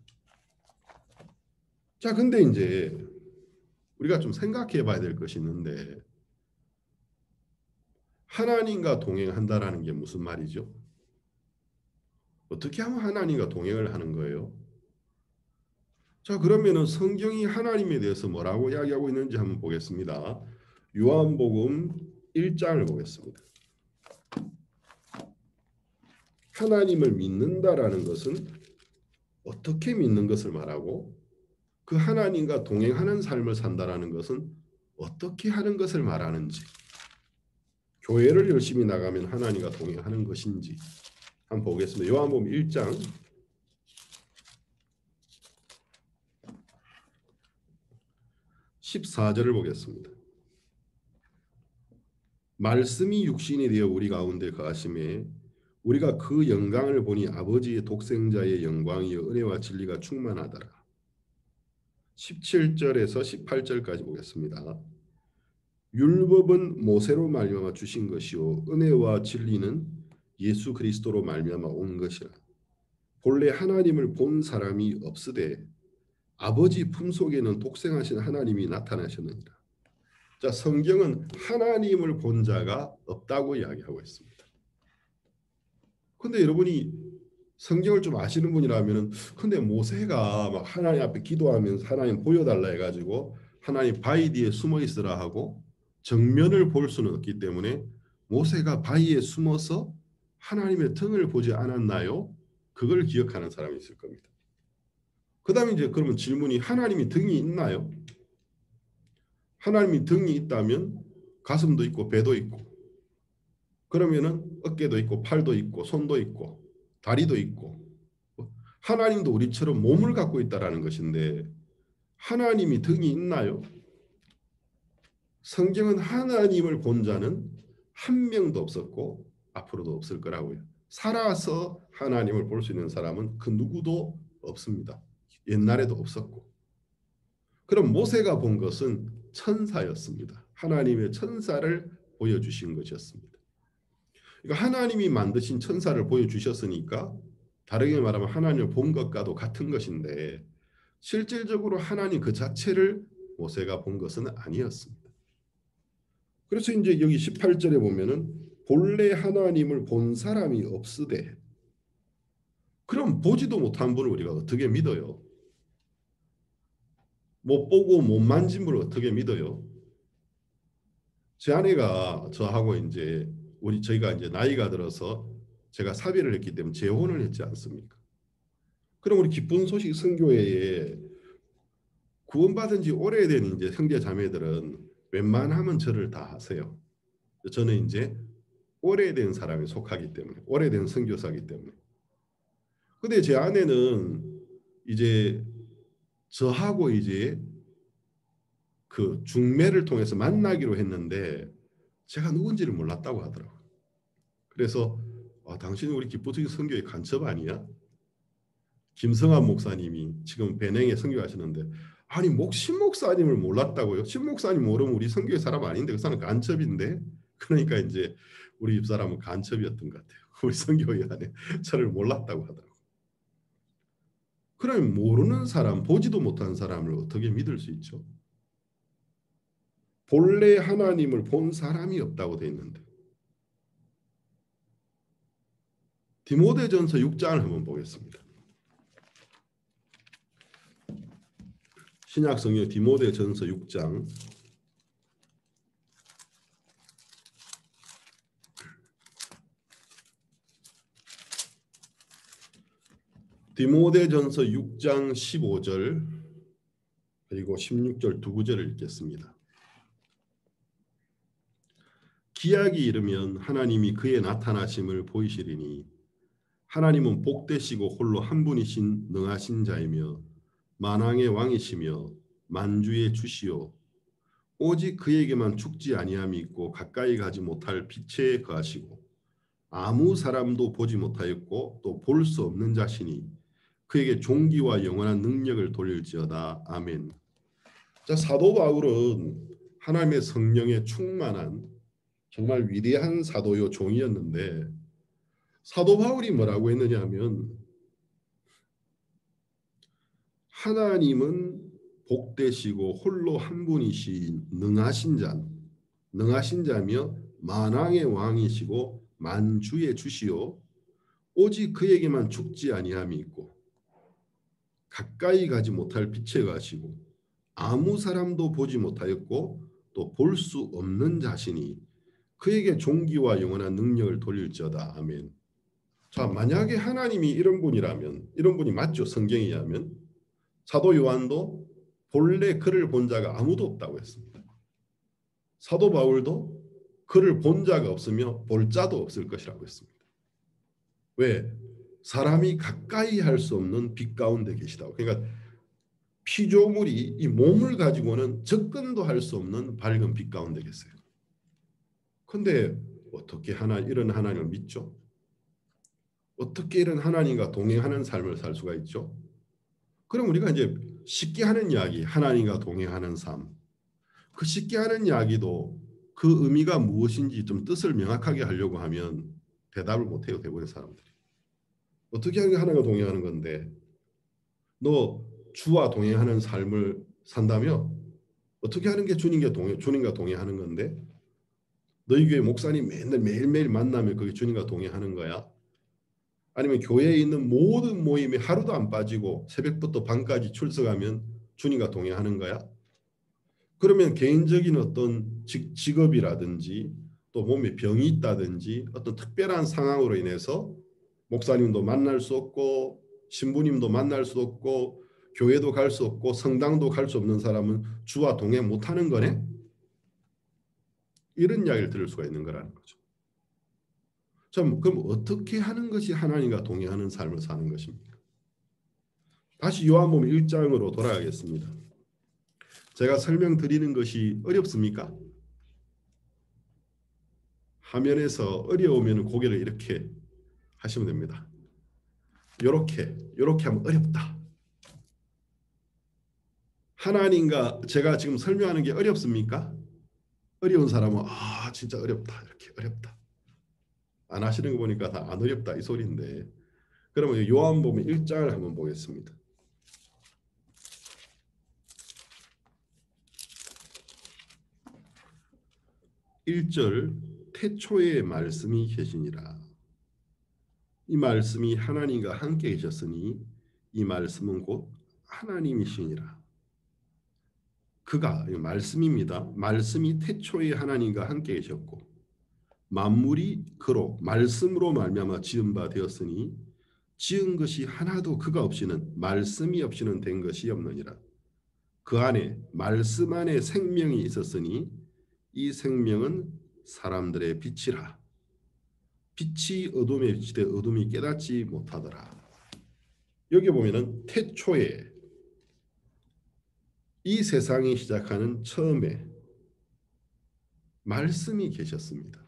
A: 자, 근데 이제 우리가 좀 생각해 봐야 될 것이 있는데 하나님과 동행한다라는 게 무슨 말이죠? 어떻게 하면 하나님과 동행을 하는 거예요? 자, 그러면은 성경이 하나님에 대해서 뭐라고 이야기하고 있는지 한번 보겠습니다. 요한복음 1장을 보겠습니다. 하나님을 믿는다라는 것은 어떻게 믿는 것을 말하고 그 하나님과 동행하는 삶을 산다라는 것은 어떻게 하는 것을 말하는지 교회를 열심히 나가면 하나님과 동행하는 것인지 한번 보겠습니다. 요한복음 1장 14절을 보겠습니다. 말씀이 육신이 되어 우리 가운데 거하심에 우리가 그 영광을 보니 아버지의 독생자의 영광이요 은혜와 진리가 충만하더라. 17절에서 18절까지 보겠습니다. 율법은 모세로 말미암아 주신 것이요 은혜와 진리는 예수 그리스도로 말미암아 온 것이라. 본래 하나님을 본 사람이 없으되 아버지 품속에는 독생하신 하나님이 나타나셨느니라. 자, 성경은 하나님을 본 자가 없다고 이야기하고 있습니다. 근데 여러분이 성경을 좀 아시는 분이라면은 근데 모세가 막 하나님 앞에 기도하면서 하나님 보여달라 해가지고 하나님 바위 뒤에 숨어 있으라 하고 정면을 볼 수는 없기 때문에 모세가 바위에 숨어서 하나님의 등을 보지 않았나요? 그걸 기억하는 사람이 있을 겁니다. 그 다음에 이제 그러면 질문이 하나님이 등이 있나요? 하나님이 등이 있다면 가슴도 있고 배도 있고 그러면은 어깨도 있고 팔도 있고 손도 있고 다리도 있고 하나님도 우리처럼 몸을 갖고 있다라는 것인데 하나님이 등이 있나요? 성경은 하나님을 본 자는 한 명도 없었고 앞으로도 없을 거라고요. 살아서 하나님을 볼 수 있는 사람은 그 누구도 없습니다. 옛날에도 없었고. 그럼 모세가 본 것은 천사였습니다. 하나님의 천사를 보여주신 것이었습니다. 그러니까 하나님이 만드신 천사를 보여주셨으니까 다르게 말하면 하나님을 본 것과도 같은 것인데 실질적으로 하나님 그 자체를 모세가 본 것은 아니었습니다. 그래서 이제 여기 18절에 보면은 본래 하나님을 본 사람이 없으되 그럼 보지도 못한 분을 우리가 어떻게 믿어요? 못 보고 못 만진 분을 어떻게 믿어요? 제 아내가 저하고 이제 저희가 이제 나이가 들어서 제가 사별을 했기 때문에 재혼을 했지 않습니까? 그럼 우리 기쁜 소식 선교회에 구원받은 지 오래된 이제 형제 자매들은 웬만하면 절을 다 하세요. 저는 이제 오래된 사람에 속하기 때문에 오래된 선교사이기 때문에. 근데 제 아내는 이제 저하고 이제 그 중매를 통해서 만나기로 했는데 제가 누군지를 몰랐다고 하더라고요. 그래서 당신은 우리 기쁘투기 선교회 간첩 아니야? 김성환 목사님이 지금 베냉에 선교하시는데 아니 신 목사님을 몰랐다고요? 신 목사님 모르면 우리 선교회 사람 아닌데 그 사람 간첩인데 그러니까 이제 우리 집사람은 간첩이었던 것 같아요. 우리 선교회 안에 저를 몰랐다고 하더라고요. 그러면 모르는 사람, 보지도 못한 사람을 어떻게 믿을 수 있죠? 본래 하나님을 본 사람이 없다고 되어 있는데 디모데전서 6장을 한번 보겠습니다. 신약성경 디모데전서 6장 디모데전서 6장 15절 그리고 16절 두 구절을 읽겠습니다. 기약이 이르면 하나님이 그의 나타나심을 보이시리니 하나님은 복되시고 홀로 한 분이신 능하신 자이며 만왕의 왕이시며 만주의 주시오 오직 그에게만 죽지 아니함이 있고 가까이 가지 못할 빛에 거하시고 아무 사람도 보지 못하였고 또 볼 수 없는 자시니 그에게 존귀와 영원한 능력을 돌릴지어다. 아멘. 자, 사도 바울은 하나님의 성령에 충만한 정말 위대한 사도요 종이었는데 사도 바울이 뭐라고 했느냐 하면 하나님은 복되시고 홀로 한 분이신 능하신 자며 만왕의 왕이시고 만주의 주시오 오직 그에게만 죽지 아니함이 있고 가까이 가지 못할 빛에 가시고 아무 사람도 보지 못하였고 또 볼 수 없는 자신이 그에게 존귀와 영원한 능력을 돌릴지어다. 아멘. 자, 만약에 하나님이 이런 분이라면 이런 분이 맞죠? 성경에 의하면 사도 요한도 본래 그를 본 자가 아무도 없다고 했습니다. 사도 바울도 그를 본 자가 없으며 볼 자도 없을 것이라고 했습니다. 왜? 사람이 가까이 할 수 없는 빛 가운데 계시다고. 그러니까 피조물이 이 몸을 가지고는 접근도 할 수 없는 밝은 빛 가운데 계세요. 근데 어떻게 이런 하나님을 믿죠? 어떻게 이런 하나님과 동행하는 삶을 살 수가 있죠? 그럼 우리가 이제 쉽게 하는 이야기, 하나님과 동행하는 삶. 그 쉽게 하는 이야기도 그 의미가 무엇인지 좀 뜻을 명확하게 하려고 하면 대답을 못해요, 대부분의 사람들이. 어떻게 하는 게 하나님과 동행하는 건데, 너 주와 동행하는 삶을 산다며? 어떻게 하는 게 주님과 동행하는 건데? 너희 교회 목사님 맨날 매일매일 만나면 그게 주님과 동행하는 거야? 아니면 교회에 있는 모든 모임에 하루도 안 빠지고 새벽부터 밤까지 출석하면 주님과 동행하는 거야? 그러면 개인적인 어떤 직업이라든지 또 몸에 병이 있다든지 어떤 특별한 상황으로 인해서 목사님도 만날 수 없고 신부님도 만날 수 없고 교회도 갈 수 없고 성당도 갈 수 없는 사람은 주와 동행 못하는 거네? 이런 이야기를 들을 수가 있는 거라는 거죠. 그럼 어떻게 하는 것이 하나님과 동행하는 삶을 사는 것입니까? 다시 요한복음 1장으로 돌아가겠습니다. 제가 설명드리는 것이 어렵습니까? 화면에서 어려우면 고개를 이렇게 하시면 됩니다. 요렇게 하면 어렵다. 하나님과 제가 지금 설명하는 게 어렵습니까? 어려운 사람은 진짜 어렵다. 이렇게 어렵다. 안 하시는 거 보니까 다 안 어렵다 이 소리인데, 그러면 요한복음 1장을 한번 보겠습니다. 1절 태초에 말씀이 계시니라. 이 말씀이 하나님과 함께 계셨으니 이 말씀은 곧 하나님이시니라. 그가 말씀입니다. 말씀이 태초에 하나님과 함께 계셨고 만물이 그로 말씀으로 말미암아 지은 바 되었으니 지은 것이 하나도 그가 없이는 말씀이 없이는 된 것이 없느니라. 그 안에 말씀 안에 생명이 있었으니 이 생명은 사람들의 빛이라. 빛이 어둠에 비치되 어둠이 깨닫지 못하더라. 여기 보면은 태초에 이 세상이 시작하는 처음에 말씀이 계셨습니다.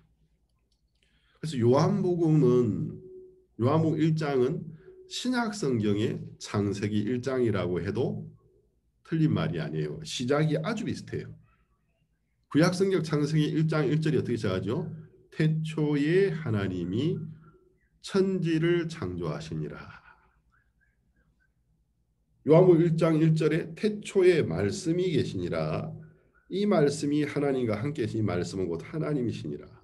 A: 그래서 요한복음 1장은 신약 성경의 창세기 1장이라고 해도 틀린 말이 아니에요. 시작이 아주 비슷해요. 구약 성경 창세기 1장 1절이 어떻게 시작하죠? 태초에 하나님이 천지를 창조하시니라. 요한복음 1장 1절에 태초에 말씀이 계시니라. 이 말씀이 하나님과 함께 계신 이 말씀은 곧 하나님이시니라.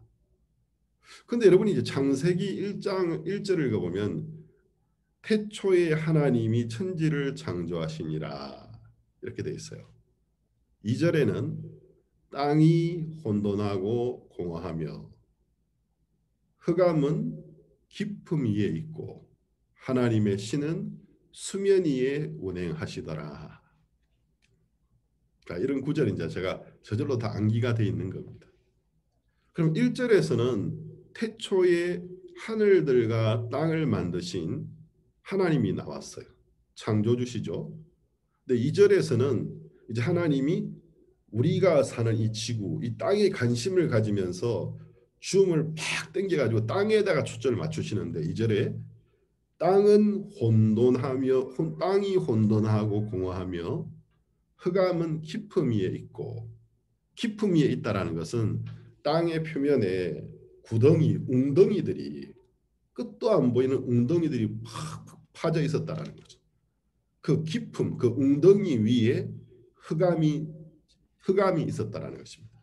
A: 근데 여러분이 이제 창세기 1장 1절을 읽어보면 태초에 하나님이 천지를 창조하시니라 이렇게 돼 있어요. 2절에는 땅이 혼돈하고 공허하며 흑암은 깊음 위에 있고 하나님의 신은 수면 위에 운행하시더라. 그러니까 이런 구절이 이제 제가 저절로 다 암기가 돼 있는 겁니다. 그럼 1절에서는 태초에 하늘들과 땅을 만드신 하나님이 나왔어요. 창조주시죠. 근데 2절에서는 이제 하나님이 우리가 사는 이 지구, 이 땅에 관심을 가지면서 줌을 팍 당겨가지고 땅에다가 초점을 맞추시는데 2절에 땅은 땅이 혼돈하고 공허하며 흑암은 깊음 위에 있고, 깊음 위에 있다라는 것은 땅의 표면에 웅덩이들이 끝도 안 보이는 웅덩이들이 팍 파져 있었다라는 거죠. 그 깊음, 그 웅덩이 위에 흑암이 있었다라는 것입니다.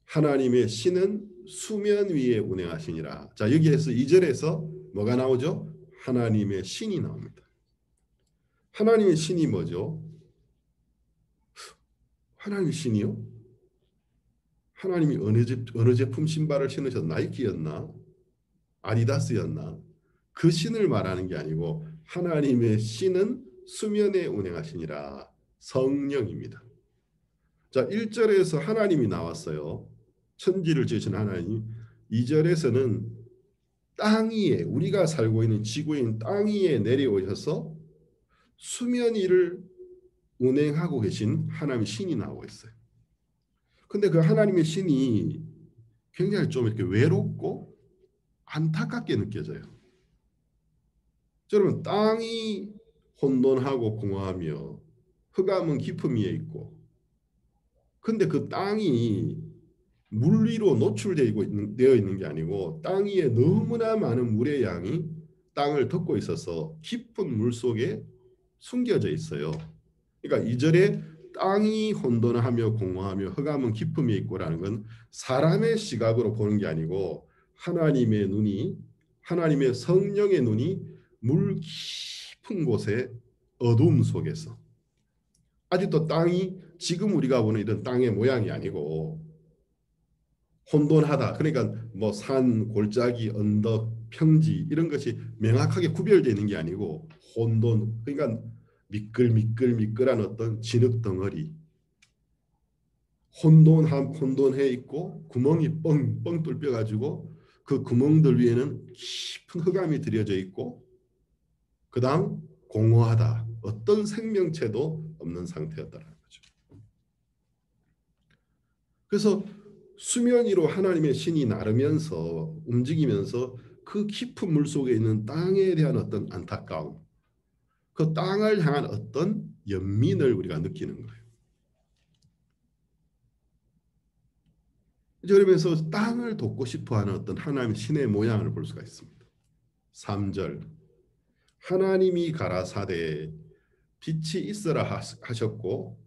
A: 하나님의 신은 수면 위에 운행하시니라. 자, 여기에서 2절에서 뭐가 나오죠? 하나님의 신이 나옵니다. 하나님의 신이 뭐죠? 하나님의 신이요? 하나님이 어느 제품 신발을 신으셔서 나이키였나? 아디다스였나? 그 신을 말하는 게 아니고 하나님의 신은 수면에 운행하시니라. 성령입니다. 자, 1절에서 하나님이 나왔어요. 천지를 지으신 하나님. 2절에서는 땅 위에 우리가 살고 있는 지구인 땅 위에 내려오셔서 수면 위를 운행하고 계신 하나님의 신이 나오고 있어요. 근데 그 하나님의 신이 굉장히 좀 이렇게 외롭고 안타깝게 느껴져요. 여러분, 땅이 혼돈하고 공허하며 흑암은 깊음 위에 있고, 근데 그 땅이 물 위로 되어 있는 게 아니고 땅 위에 너무나 많은 물의 양이 땅을 덮고 있어서 깊은 물 속에 숨겨져 있어요. 그러니까 이절에 땅이 혼돈하며 공허하며 흑암은 깊음 위에 있고라는 건 사람의 시각으로 보는 게 아니고 하나님의 성령의 눈이 물 깊은 곳에 어두움 속에서, 아직도 땅이 지금 우리가 보는 이런 땅의 모양이 아니고 혼돈하다. 그러니까 뭐 산, 골짜기, 언덕, 평지 이런 것이 명확하게 구별되어 있는 게 아니고 혼돈. 그러니까 미끌미끌한 어떤 진흙 덩어리. 혼돈해 있고 구멍이 뻥뻥 뚫려 가지고 그 구멍들 위에는 깊은 흑암이 들여져 있고, 그다음 공허하다. 어떤 생명체도 없는 상태였다는 거죠. 그래서 수면 위로 하나님의 신이 나르면서 움직이면서 그 깊은 물 속에 있는 땅에 대한 어떤 안타까움, 그 땅을 향한 어떤 연민을 우리가 느끼는 거예요. 그러면서 땅을 돕고 싶어하는 어떤 하나님의 신의 모양을 볼 수가 있습니다. 3절, 하나님이 가라사대 빛이 있으라 하셨고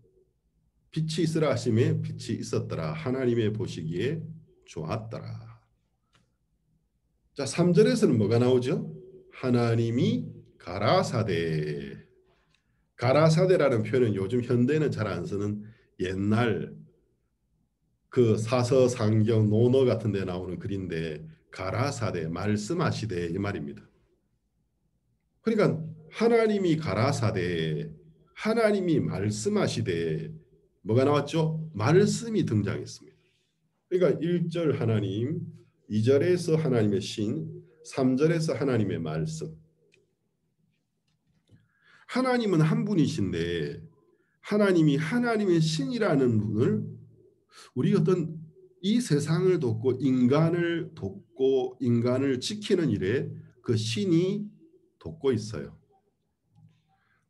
A: 빛이 있으라 하심에 빛이 있었더라. 하나님의 보시기에 좋았더라. 자, 3절에서는 뭐가 나오죠? 하나님이 가라사대. 가라사대라는 표현은 요즘 현대는 잘 안 쓰는 옛날 그 사서상경 논어 같은 데 나오는 글인데, 가라사대 말씀하시되 이 말입니다. 그러니까 하나님이 가라사대, 하나님이 말씀하시되, 뭐가 나왔죠? 말씀이 등장했습니다. 그러니까 1절 하나님, 2절에서 하나님의 신, 3절에서 하나님의 말씀. 하나님은 한 분이신데 하나님이 하나님의 신이라는 분을 우리 어떤 이 세상을 돕고 인간을 지키는 일에 그 신이 돕고 있어요.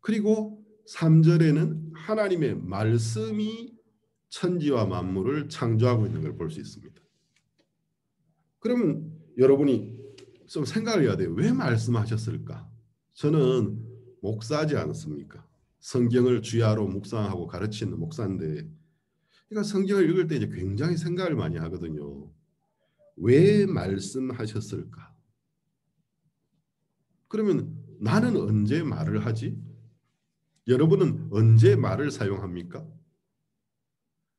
A: 그리고 3절에는 하나님의 말씀이 천지와 만물을 창조하고 있는 걸 볼 수 있습니다. 그러면 여러분이 좀 생각을 해야 돼요. 왜 말씀하셨을까? 저는 목사지 않습니까? 성경을 주야로 묵상하고 가르치는 목사인데, 그러니까 성경을 읽을 때 이제 굉장히 생각을 많이 하거든요. 왜 말씀하셨을까? 그러면 나는 언제 말을 하지? 여러분은 언제 말을 사용합니까?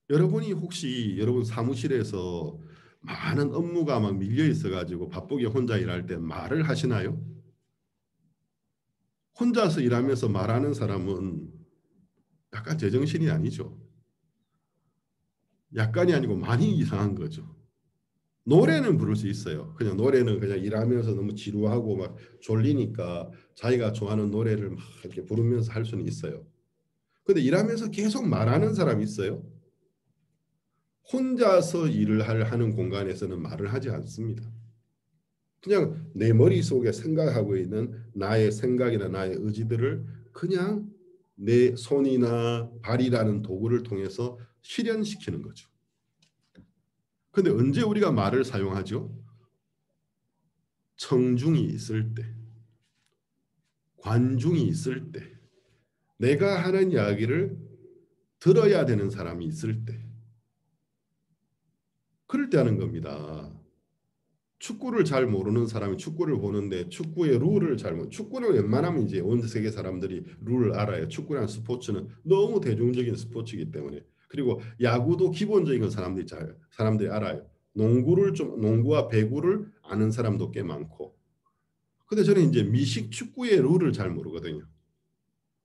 A: 여러분이 혹시 여러분 사무실에서 많은 업무가 막 밀려 있어가지고 바쁘게 혼자 일할 때 말을 하시나요? 혼자서 일하면서 말하는 사람은 약간 제정신이 아니죠. 약간이 아니고 많이 이상한 거죠. 노래는 부를 수 있어요. 그냥 노래는 그냥 일하면서 너무 지루하고 막 졸리니까 자기가 좋아하는 노래를 막 이렇게 부르면서 할 수는 있어요. 근데 일하면서 계속 말하는 사람이 있어요. 혼자서 하는 공간에서는 말을 하지 않습니다. 그냥 내 머릿속에 생각하고 있는 나의 생각이나 나의 의지들을 그냥 내 손이나 발이라는 도구를 통해서 실현시키는 거죠. 근데 언제 우리가 말을 사용하죠? 청중이 있을 때, 관중이 있을 때, 내가 하는 이야기를 들어야 되는 사람이 있을 때, 그럴 때 하는 겁니다. 축구를 잘 모르는 사람이 축구를 보는데 축구의 룰을 축구는 웬만하면 이제 온 세계 사람들이 룰을 알아요. 축구라는 스포츠는 너무 대중적인 스포츠이기 때문에. 그리고 야구도 기본적인 건 사람들이 알아요. 농구와 배구를 아는 사람도 꽤 많고. 근데 저는 이제 미식 축구의 룰을 잘 모르거든요.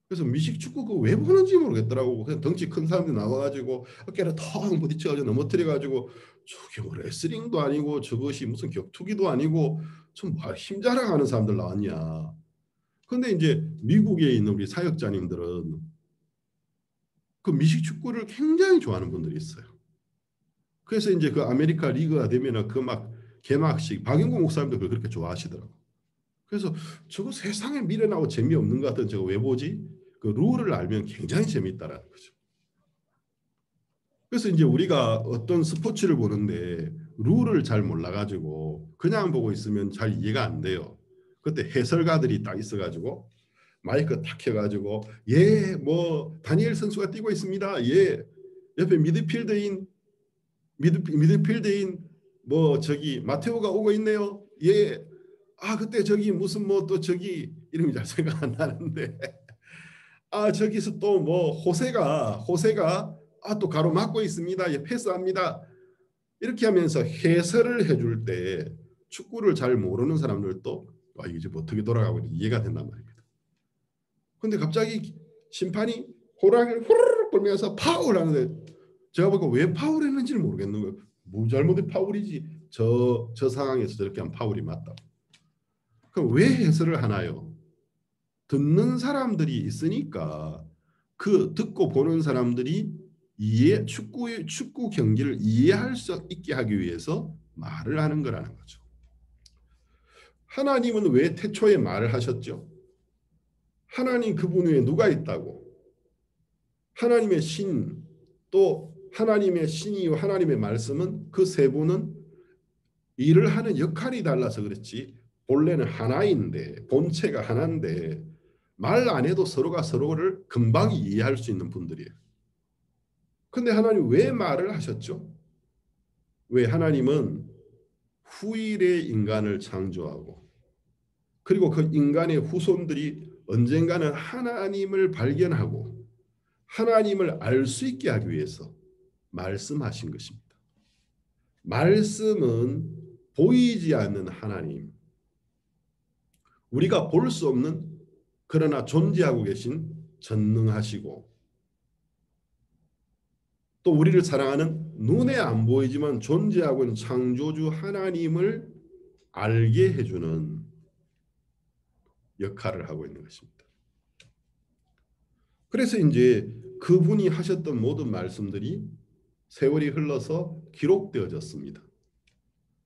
A: 그래서 미식 축구 그거 왜 보는지 모르겠더라고. 그냥 덩치 큰 사람들이 나와가지고 어깨를 턱 부딪혀가지고 넘어뜨려가지고, 저게 뭐 레슬링도 아니고 저것이 무슨 격투기도 아니고 좀 힘 자랑하는 사람들 나왔냐. 근데 이제 미국에 있는 우리 사역자님들은 그 미식 축구를 굉장히 좋아하는 분들이 있어요. 그래서 이제 그 아메리카 리그가 되면은 그 막 개막식 박영구 목사님도 그걸 그렇게 좋아하시더라고. 그래서 저거 세상에 미련하고 재미없는 것 같은 저거 왜 보지? 그 룰을 알면 굉장히 재미있다라는 거죠. 그래서 이제 우리가 어떤 스포츠를 보는데 룰을 잘 몰라가지고 그냥 보고 있으면 잘 이해가 안 돼요. 그때 해설가들이 딱 있어가지고 마이크 탁 켜가지고 예, 뭐 다니엘 선수가 뛰고 있습니다. 예, 옆에 미드필드인 뭐 저기 마테오가 오고 있네요. 예, 아 그때 저기 무슨 뭐 또 저기 이름이 잘 생각 안 나는데 아 저기서 또 뭐 호세가 아 또 가로막고 있습니다. 예, 패스합니다. 이렇게 하면서 해설을 해줄 때 축구를 잘 모르는 사람들도 아 이게 지금 어떻게 돌아가고 있는지 이해가 된단 말입니다. 근데 갑자기 심판이 호랑이를 후루룩 불면서 파울 하는데 제가 보니까 왜 파울했는지를 모르겠는 거예요. 뭐 잘못된 파울이지. 저 상황에서 저렇게 한 파울이 맞다. 그럼 왜 해설을 하나요? 듣는 사람들이 있으니까 그 듣고 보는 사람들이 축구 경기를 이해할 수 있게 하기 위해서 말을 하는 거라는 거죠. 하나님은 왜 태초에 말을 하셨죠? 하나님 그분 위에 누가 있다고? 하나님의 신, 또 하나님의 신이요 하나님의 말씀은 그 세 분은 일을 하는 역할이 달라서 그렇지 본래는 하나인데 본체가 하나인데 말 안 해도 서로가 서로를 금방 이해할 수 있는 분들이에요. 근데 하나님 왜 말을 하셨죠? 왜 하나님은 후일에 인간을 창조하고 그리고 그 인간의 후손들이 언젠가는 하나님을 발견하고 하나님을 알 수 있게 하기 위해서 말씀하신 것입니다. 말씀은 보이지 않는 하나님, 우리가 볼 수 없는 그러나 존재하고 계신 전능하시고 또 우리를 사랑하는 눈에 안 보이지만 존재하고 있는 창조주 하나님을 알게 해주는 역할을 하고 있는 것입니다. 그래서 이제 그분이 하셨던 모든 말씀들이 세월이 흘러서 기록되어졌습니다.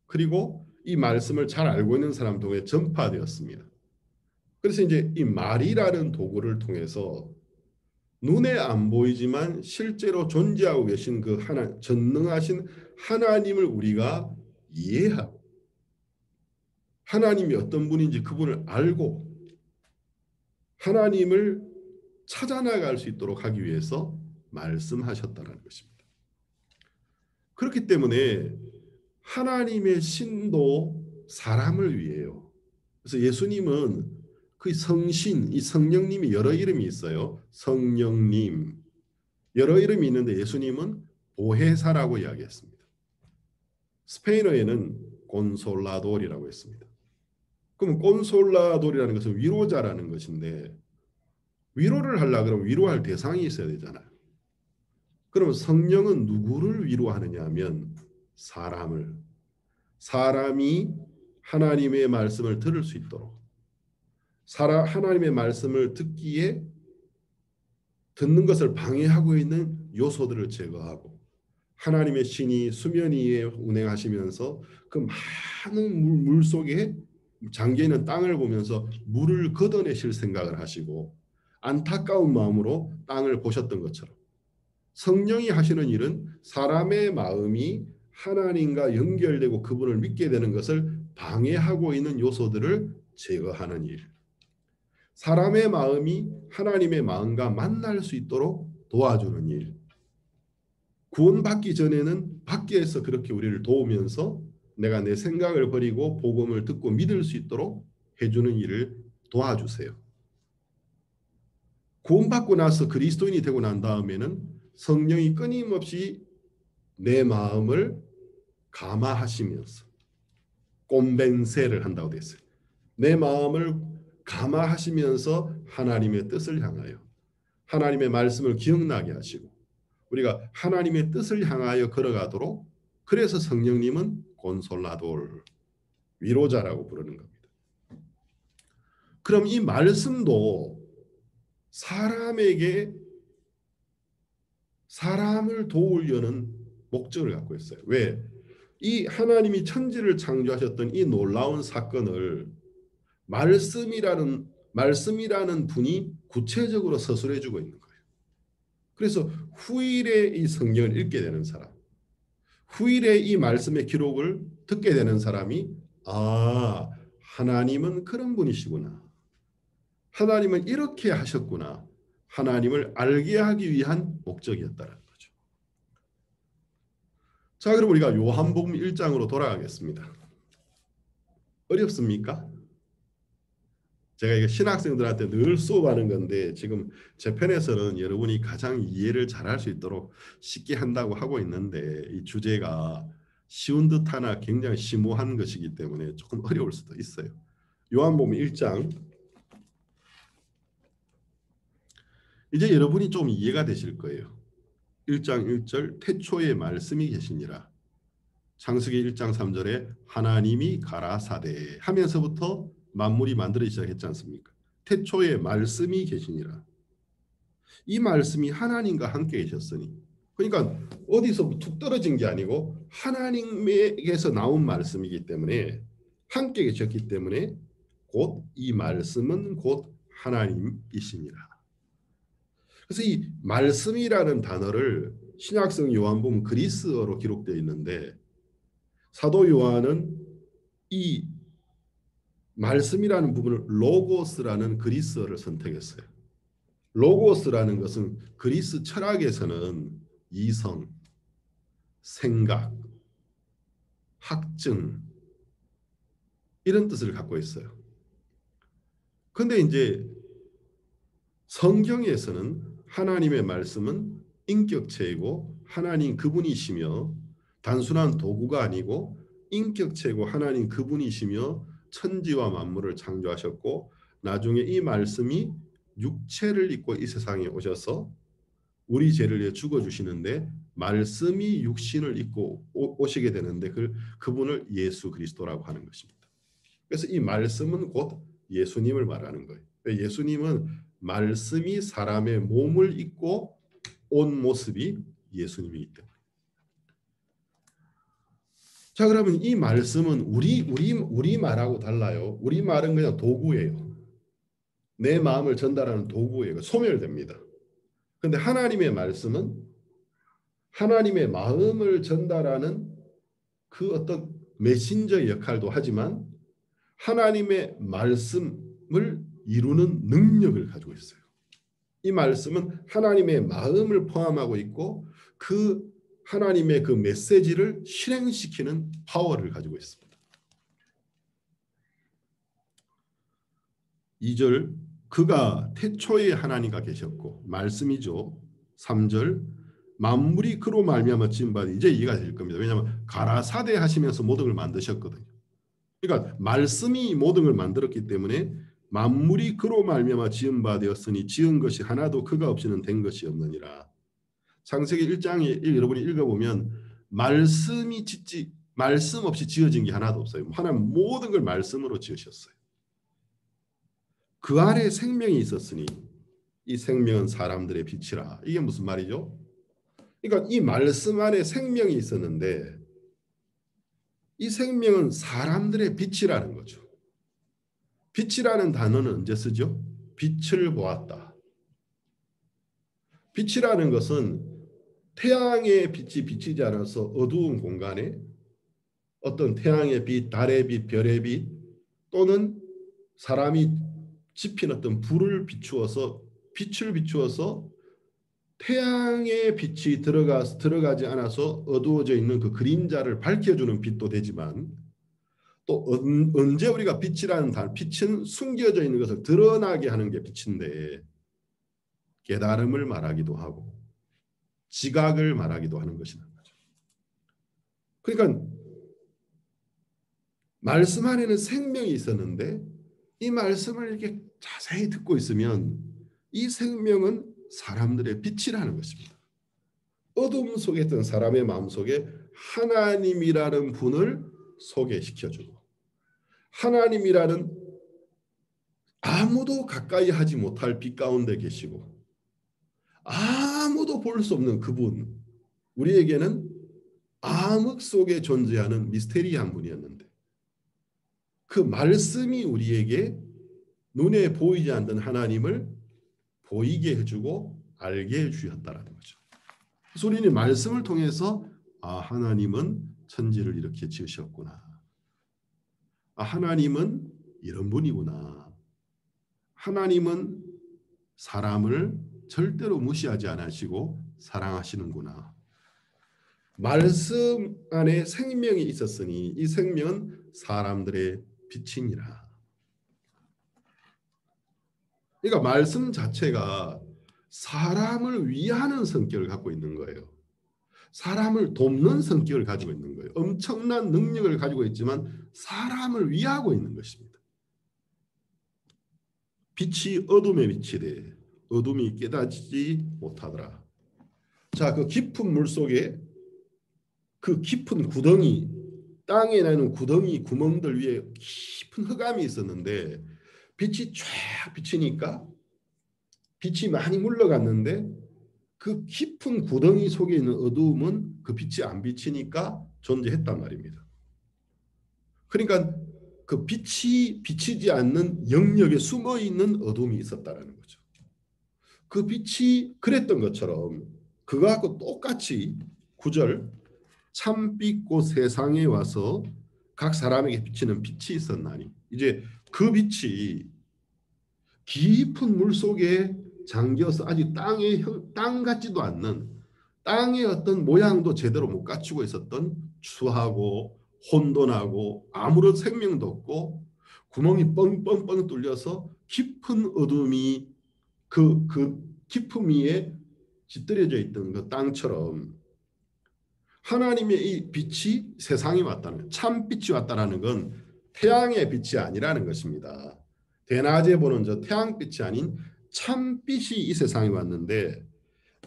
A: 그리고 이 말씀을 잘 알고 있는 사람 통해 전파되었습니다. 그래서 이제 이 말이라는 도구를 통해서 눈에 안 보이지만 실제로 존재하고 계신 그 전능하신 하나님을 우리가 이해하고 하나님이 어떤 분인지 그분을 알고 하나님을 찾아나갈 수 있도록 하기 위해서 말씀하셨다는 것입니다. 그렇기 때문에 하나님의 신도 사람을 위해요. 그래서 예수님은 그 성신, 이 성령님이 여러 이름이 있어요. 성령님 여러 이름이 있는데 예수님은 보혜사라고 이야기했습니다. 스페인어에는 곤솔라돌이라고 했습니다. 그럼 곤솔라돌이라는 것은 위로자라는 것인데 위로를 하려고 그러면 위로할 대상이 있어야 되잖아요. 그러면 성령은 누구를 위로하느냐 하면 사람이 하나님의 말씀을 들을 수 있도록 하나님의 말씀을 듣는 것을 방해하고 있는 요소들을 제거하고 하나님의 신이 수면 위에 운행하시면서 그 많은 물 속에 잠겨있는 땅을 보면서 물을 걷어내실 생각을 하시고 안타까운 마음으로 땅을 보셨던 것처럼 성령이 하시는 일은 사람의 마음이 하나님과 연결되고 그분을 믿게 되는 것을 방해하고 있는 요소들을 제거하는 일. 사람의 마음이 하나님의 마음과 만날 수 있도록 도와주는 일. 구원받기 전에는 밖에서 그렇게 우리를 도우면서 내가 내 생각을 버리고 복음을 듣고 믿을 수 있도록 해주는 일을 도와주세요. 구원받고 나서 그리스도인이 되고 난 다음에는 성령이 끊임없이 내 마음을 감화하시면서 꼼벤세를 한다고 되어 있어요. 내 마음을 감화하시면서 하나님의 뜻을 향하여 하나님의 말씀을 기억나게 하시고 우리가 하나님의 뜻을 향하여 걸어가도록 그래서 성령님은 곤솔라돌 위로자라고 부르는 겁니다. 그럼 이 말씀도 사람에게 사람을 도우려는 목적을 갖고 있어요. 왜? 이 하나님이 천지를 창조하셨던 이 놀라운 사건을 말씀이라는 분이 구체적으로 서술해 주고 있는 거예요. 그래서 후일에 이 성경을 읽게 되는 사람, 후일에 이 말씀의 기록을 듣게 되는 사람이 아, 하나님은 그런 분이시구나. 하나님은 이렇게 하셨구나. 하나님을 알게 하기 위한 목적이었다는 거죠. 자, 그럼 우리가 요한복음 1장으로 돌아가겠습니다. 어렵습니까? 제가 이거 신학생들한테 늘 수업하는 건데 지금 제 편에서는 여러분이 가장 이해를 잘할 수 있도록 쉽게 한다고 하고 있는데 이 주제가 쉬운 듯하나 굉장히 심오한 것이기 때문에 조금 어려울 수도 있어요. 요한복음 1장 이제 여러분이 좀 이해가 되실 거예요. 1장 1절 태초에 말씀이 계시니라. 창세기 1장 3절에 하나님이 가라사대 하면서부터 만물이 만들어지기 시작했지 않습니까? 태초에 말씀이 계시니라. 이 말씀이 하나님과 함께 계셨으니 그러니까 어디서 툭 떨어진 게 아니고 하나님에게서 나온 말씀이기 때문에 함께 계셨기 때문에 곧 이 말씀은 곧 하나님이시니라. 그래서 이 말씀이라는 단어를 신약성 요한복음 그리스어로 기록되어 있는데 사도 요한은 이 말씀이라는 부분을 로고스라는 그리스어를 선택했어요. 로고스라는 것은 그리스 철학에서는 이성, 생각, 학증 이런 뜻을 갖고 있어요. 그런데 이제 성경에서는 하나님의 말씀은 인격체이고 하나님 그분이시며 단순한 도구가 아니고 인격체고 하나님 그분이시며 천지와 만물을 창조하셨고 나중에 이 말씀이 육체를 입고 이 세상에 오셔서 우리 죄를 위해 죽어주시는데 말씀이 육신을 입고 오시게 되는데 그분을 예수 그리스도라고 하는 것입니다. 그래서 이 말씀은 곧 예수님을 말하는 거예요. 예수님은 말씀이 사람의 몸을 입고 온 모습이 예수님이기 때문에. 자, 그러면 이 말씀은 우리 말하고 달라요. 우리 말은 그냥 도구예요. 내 마음을 전달하는 도구예요. 소멸됩니다. 그런데 하나님의 말씀은 하나님의 마음을 전달하는 그 어떤 메신저 역할도 하지만 하나님의 말씀을 이루는 능력을 가지고 있어요. 이 말씀은 하나님의 마음을 포함하고 있고 그 하나님의 그 메시지를 실행시키는 파워를 가지고 있습니다. 2절 그가 태초에 하나님과 계셨고 말씀이죠. 3절 만물이 그로 말미암아 지은 바 이제 이해가 될 겁니다. 왜냐하면 가라사대 하시면서 모든 걸 만드셨거든요. 그러니까 말씀이 모든 걸 만들었기 때문에 만물이 그로 말미암아 지은 바 되었으니 지은 것이 하나도 그가 없이는 된 것이 없느니라. 창세기 1장에 여러분이 읽어보면 말씀 없이 지어진 게 하나도 없어요. 하나님 모든 걸 말씀으로 지으셨어요. 그 안에 생명이 있었으니 이 생명은 사람들의 빛이라. 이게 무슨 말이죠? 그러니까 이 말씀 안에 생명이 있었는데 이 생명은 사람들의 빛이라는 거죠. 빛이라는 단어는 언제 쓰죠? 빛을 보았다. 빛이라는 것은 태양의 빛이 비치지 않아서 어두운 공간에 어떤 태양의 빛, 달의 빛, 별의 빛 또는 사람이 지핀 어떤 불을 비추어서 빛을 비추어서 태양의 빛이 들어가지 않아서 어두워져 있는 그 그림자를 밝혀주는 빛도 되지만 또 언제 우리가 빛이라는 빛은 숨겨져 있는 것을 드러나게 하는 게 빛인데 깨달음을 말하기도 하고 지각을 말하기도 하는 것이라는 거죠. 그러니까 말씀 안에는 생명이 있었는데 이 말씀을 이렇게 자세히 듣고 있으면 이 생명은 사람들의 빛이라는 것입니다. 어둠 속에 있던 사람의 마음속에 하나님이라는 분을 소개시켜주고 하나님이라는 아무도 가까이 하지 못할 빛 가운데 계시고 아무도 볼 수 없는 그분 우리에게는 암흑 속에 존재하는 미스테리한 분이었는데 그 말씀이 우리에게 눈에 보이지 않던 하나님을 보이게 해주고 알게 해주셨다라는 거죠. 그래서 우리는 말씀을 통해서 하나님은 천지를 이렇게 지으셨구나. 하나님은 이런 분이구나. 하나님은 사람을 절대로 무시하지 않으시고 사랑하시는구나. 말씀 안에 생명이 있었으니 이 생명은 사람들의 빛이니라. 그러니까 말씀 자체가 사람을 위하는 성격을 갖고 있는 거예요. 사람을 돕는 성격을 가지고 있는 거예요. 엄청난 능력을 가지고 있지만 사람을 위하고 있는 것입니다. 빛이 어둠에 비치되 어둠이 깨닫지 못하더라. 자, 그 깊은 물 속에 그 깊은 구덩이, 땅에 나는 구덩이 구멍들 위에 깊은 흑암이 있었는데 빛이 쫙 비치니까 빛이 많이 물러갔는데 그 깊은 구덩이 속에 있는 어두움은 그 빛이 안 비치니까 존재했단 말입니다. 그러니까 그 빛이 비치지 않는 영역에 숨어 있는 어둠이 있었다라는 거죠. 그 빛이 그랬던 것처럼 그거 갖고 똑같이 9절 참빛고 세상에 와서 각 사람에게 비치는 빛이 있었나니 이제 그 빛이 깊은 물 속에 잠겨서 아직 땅 같지도 않는 땅의 어떤 모양도 제대로 못 갖추고 있었던 추하고 혼돈하고 아무런 생명도 없고 구멍이 뻥뻥뻥 뚫려서 깊은 어둠이 그 깊음 위에 깃들여져 있던 그 땅처럼 하나님의 이 빛이 세상에 왔다는 참빛이 왔다는 건 태양의 빛이 아니라는 것입니다. 대낮에 보는 저 태양빛이 아닌 참빛이 이 세상에 왔는데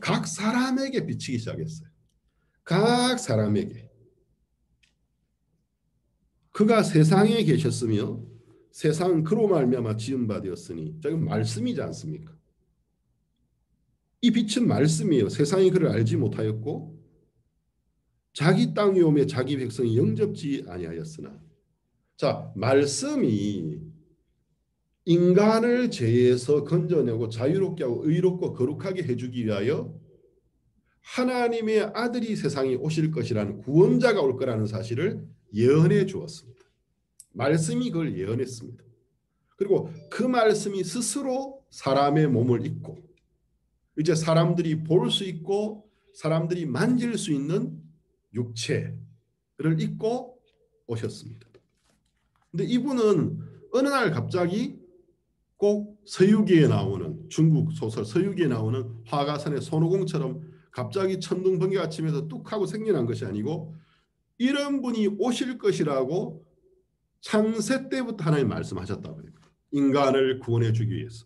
A: 각 사람에게 비치기 시작했어요. 각 사람에게. 그가 세상에 계셨으며 세상은 그로 말미암아 지은 바 되었으니 저건 말씀이지 않습니까? 이 빛은 말씀이에요. 세상이 그를 알지 못하였고 자기 땅에 오매 자기 백성이 영접지 아니하였으나 자 말씀이 인간을 죄에서 건져내고 자유롭게 하고 의롭고 거룩하게 해주기 위하여 하나님의 아들이 세상에 오실 것이라는 구원자가 올 거라는 사실을 예언해 주었습니다. 말씀이 그걸 예언했습니다. 그리고 그 말씀이 스스로 사람의 몸을 입고 이제 사람들이 볼 수 있고 사람들이 만질 수 있는 육체를 입고 오셨습니다. 근데 이분은 어느 날 갑자기 꼭 서유기에 나오는 중국 소설 서유기에 나오는 화가산의 손오공처럼 갑자기 천둥 번개가 치면서 뚝 하고 생겨난 것이 아니고 이런 분이 오실 것이라고 창세 때부터 하나님 말씀하셨다고 해요. 인간을 구원해 주기 위해서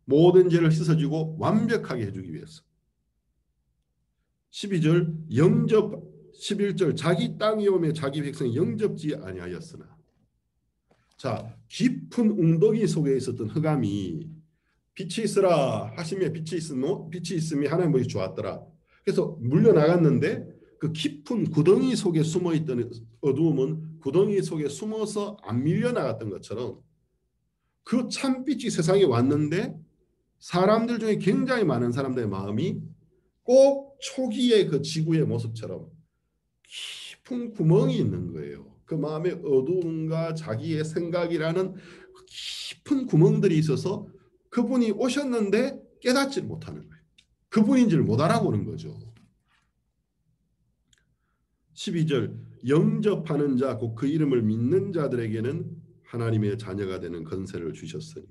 A: 모든 죄를 씻어주고 완벽하게 해주기 위해서 12절 영접 11절 자기 땅이 오매 자기 백성이 영접지 아니하였으나 자 깊은 웅덩이 속에 있었던 흑암이 빛이 있으라 하시며 빛이 있으며 하나님 보시 좋았더라. 그래서 물려나갔는데 그 깊은 구덩이 속에 숨어있던 어두움은 구덩이 속에 숨어서 안 밀려나갔던 것처럼 그 참빛이 세상에 왔는데 사람들 중에 굉장히 많은 사람들의 마음이 꼭 초기의 그 지구의 모습처럼 깊은 구멍이 있는 거예요. 그 마음에 어두움과 자기의 생각이라는 깊은 구멍들이 있어서 그분이 오셨는데 깨닫지 못하는 거예요. 그분인지를 못 알아보는 거죠. 12절 영접하는 자 곧 그 이름을 믿는 자들에게는 하나님의 자녀가 되는 권세를 주셨으니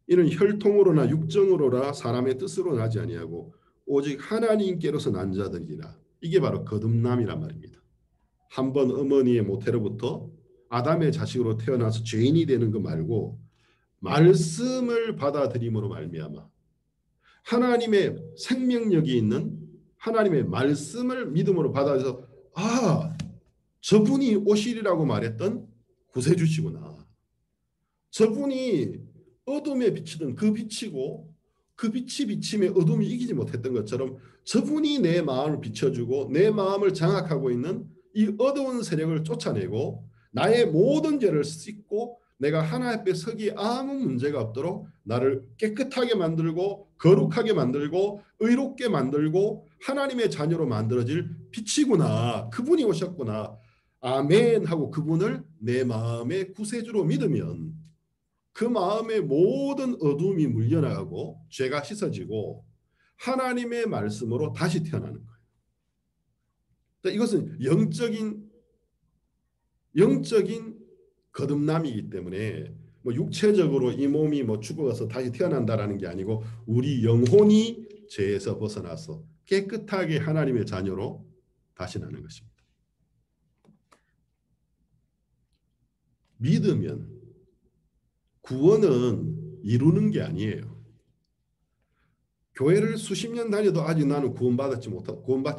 A: 이는 혈통으로나 육정으로나 사람의 뜻으로 나지 아니하고 오직 하나님께로서 난 자들이라. 이게 바로 거듭남이란 말입니다. 한번 어머니의 모태로부터 아담의 자식으로 태어나서 죄인이 되는 것 말고 말씀을 받아들임으로 말미암아 하나님의 생명력이 있는 하나님의 말씀을 믿음으로 받아서 저분이 오시리라고 말했던 구세주시구나. 저분이 어둠에 비치던 그 빛이고 그 빛이 비침에 어둠이 이기지 못했던 것처럼 저분이 내 마음을 비춰주고 내 마음을 장악하고 있는 이 어두운 세력을 쫓아내고 나의 모든 죄를 씻고 내가 하나님 앞에 서기에 아무 문제가 없도록 나를 깨끗하게 만들고 거룩하게 만들고 의롭게 만들고 하나님의 자녀로 만들어질 빛이구나. 그분이 오셨구나. 아멘 하고 그분을 내 마음의 구세주로 믿으면 그 마음의 모든 어둠이 물려나가고 죄가 씻어지고 하나님의 말씀으로 다시 태어나는 거예요. 이것은 영적인 거듭남이기 때문에 뭐 육체적으로 이 몸이 뭐 죽어서 다시 태어난다라는 게 아니고 우리 영혼이 죄에서 벗어나서 깨끗하게 하나님의 자녀로 다시 나는 것입니다. 믿으면 구원은 이루는 게 아니에요. 교회를 수십 년 다녀도 아직 나는 구원받지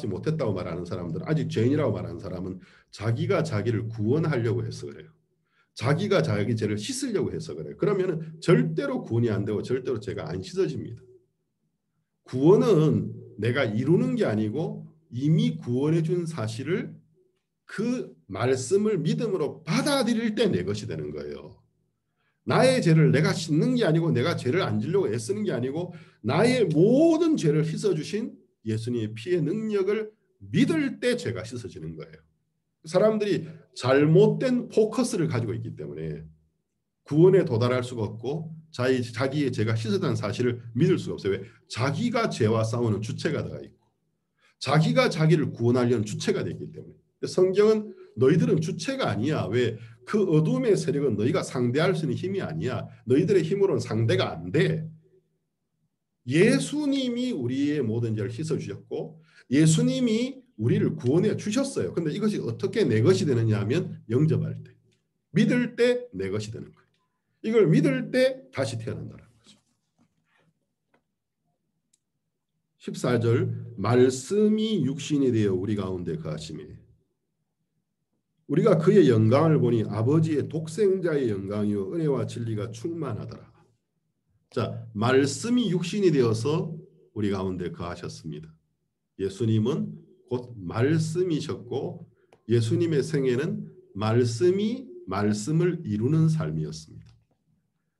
A: 못했다고 말하는 사람들은, 아직 죄인이라고 말하는 사람은 자기가 자기를 구원하려고 해서 그래요. 자기가 자기 죄를 씻으려고 해서 그래요. 그러면 절대로 구원이 안 되고 절대로 죄가 안 씻어집니다. 구원은 내가 이루는 게 아니고 이미 구원해 준 사실을 그 말씀을 믿음으로 받아들일 때 내 것이 되는 거예요. 나의 죄를 내가 씻는 게 아니고 내가 죄를 안 지려고 애쓰는 게 아니고 나의 모든 죄를 씻어주신 예수님의 피의 능력을 믿을 때 죄가 씻어지는 거예요. 사람들이 잘못된 포커스를 가지고 있기 때문에 구원에 도달할 수가 없고 자기의 죄가 씻어진 사실을 믿을 수가 없어요. 왜? 자기가 죄와 싸우는 주체가 되어 있고 자기가 자기를 구원하려는 주체가 되기 때문에. 성경은 너희들은 주체가 아니야. 왜? 그 어둠의 세력은 너희가 상대할 수 있는 힘이 아니야. 너희들의 힘으로는 상대가 안 돼. 예수님이 우리의 모든 죄를 씻어주셨고 예수님이 우리를 구원해 주셨어요. 근데 이것이 어떻게 내 것이 되느냐 하면 영접할 때. 믿을 때 내 것이 되는 거예요. 이걸 믿을 때 다시 태어난다는 거죠. 14절 말씀이 육신이 되어 우리 가운데 거하심에 우리가 그의 영광을 보니 아버지의 독생자의 영광이요 은혜와 진리가 충만하더라. 자, 말씀이 육신이 되어서 우리 가운데 거하셨습니다. 예수님은 곧 말씀이셨고 예수님의 생애는 말씀을 이루는 삶이었습니다.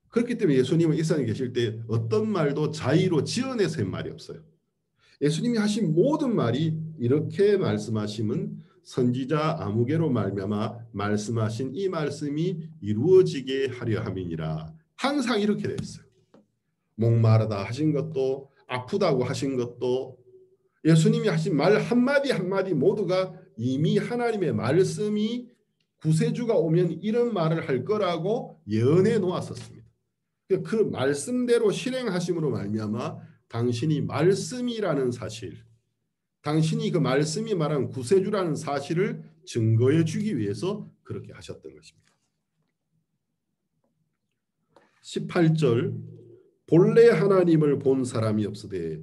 A: 그렇기 때문에 예수님은 이 세상에 계실 때 어떤 말도 자의로 지어내서 한 말이 없어요. 예수님이 하신 모든 말이 이렇게 말씀하심은 선지자 아무개로 말미암아 말씀하신 이 말씀이 이루어지게 하려 함이니라. 항상 이렇게 돼 있어요. 목마르다 하신 것도 아프다고 하신 것도 예수님이 하신 말 한마디 한마디 모두가 이미 하나님의 말씀이 구세주가 오면 이런 말을 할 거라고 예언해 놓았었습니다. 그 말씀대로 실행하심으로 말미암아 당신이 말씀이라는 사실, 당신이 그 말씀이 말한 구세주라는 사실을 증거해 주기 위해서 그렇게 하셨던 것입니다. 18절 본래 하나님을 본 사람이 없으되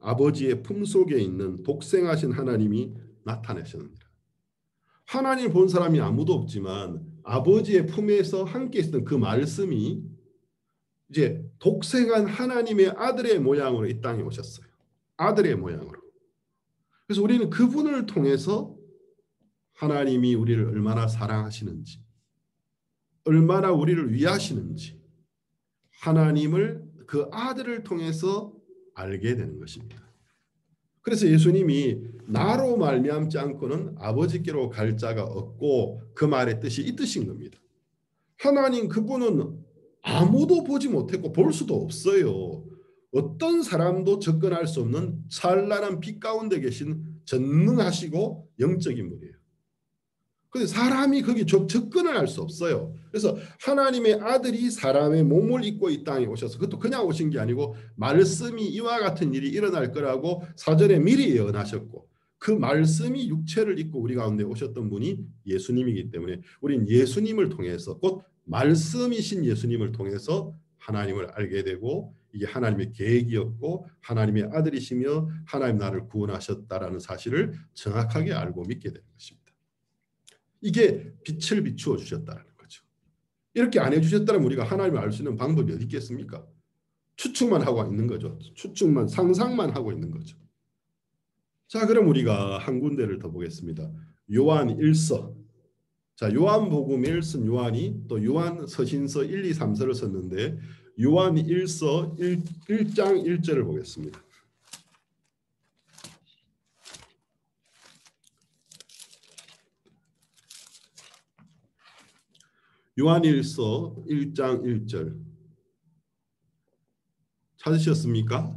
A: 아버지의 품속에 있는 독생하신 하나님이 나타나셨느니라. 하나님을 본 사람이 아무도 없지만 아버지의 품에서 함께 있었던 그 말씀이 이제 독생한 하나님의 아들의 모양으로 이 땅에 오셨어요. 아들의 모양으로. 그래서 우리는 그분을 통해서 하나님이 우리를 얼마나 사랑하시는지, 얼마나 우리를 위하시는지 하나님을 그 아들을 통해서 알게 되는 것입니다. 그래서 예수님이 나로 말미암지 않고는 아버지께로 갈 자가 없고 그 말의 뜻이 이 뜻인 겁니다. 하나님 그분은 아무도 보지 못했고 볼 수도 없어요. 어떤 사람도 접근할 수 없는 찬란한 빛 가운데 계신 전능하시고 영적인 분이에요. 근데 사람이 거기 접근을 할 수 없어요. 그래서 하나님의 아들이 사람의 몸을 입고 이 땅에 오셔서 그것도 그냥 오신 게 아니고 말씀이 이와 같은 일이 일어날 거라고 사전에 미리 예언하셨고 그 말씀이 육체를 입고 우리 가운데 오셨던 분이 예수님이기 때문에 우리는 예수님을 통해서 곧 말씀이신 예수님을 통해서 하나님을 알게 되고 이게 하나님의 계획이었고 하나님의 아들이시며 하나님 나를 구원하셨다라는 사실을 정확하게 알고 믿게 되는 것입니다. 이게 빛을 비추어 주셨다는 거죠. 이렇게 안 해주셨다면 우리가 하나님을 알 수 있는 방법이 어디 있겠습니까? 추측만 하고 있는 거죠. 추측만, 상상만 하고 있는 거죠. 자, 그럼 우리가 한 군데를 더 보겠습니다. 요한 1서. 자, 요한복음을 쓴 요한이 또 요한 서신서 1, 2, 3서를 썼는데 요한 1서 1장 1절을 보겠습니다. 요한 1서 1장 1절 찾으셨습니까?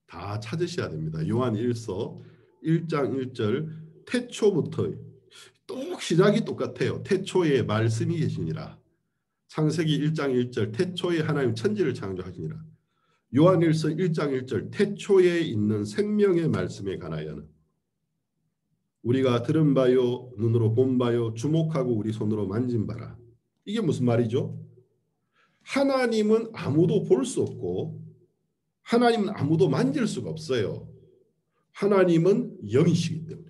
A: 다 찾으셔야 됩니다. 요한 1서 1장 1절 태초부터 또 시작이 똑같아요. 태초에 말씀이 계시니라. 창세기 1장 1절 태초에 하나님 천지를 창조하시니라. 요한일서 1장 1절 태초에 있는 생명의 말씀에 관하여는 우리가 들은 바요 눈으로 본 바요 주목하고 우리 손으로 만진 바라. 이게 무슨 말이죠? 하나님은 아무도 볼 수 없고 하나님은 아무도 만질 수가 없어요. 하나님은 영이시기 때문에.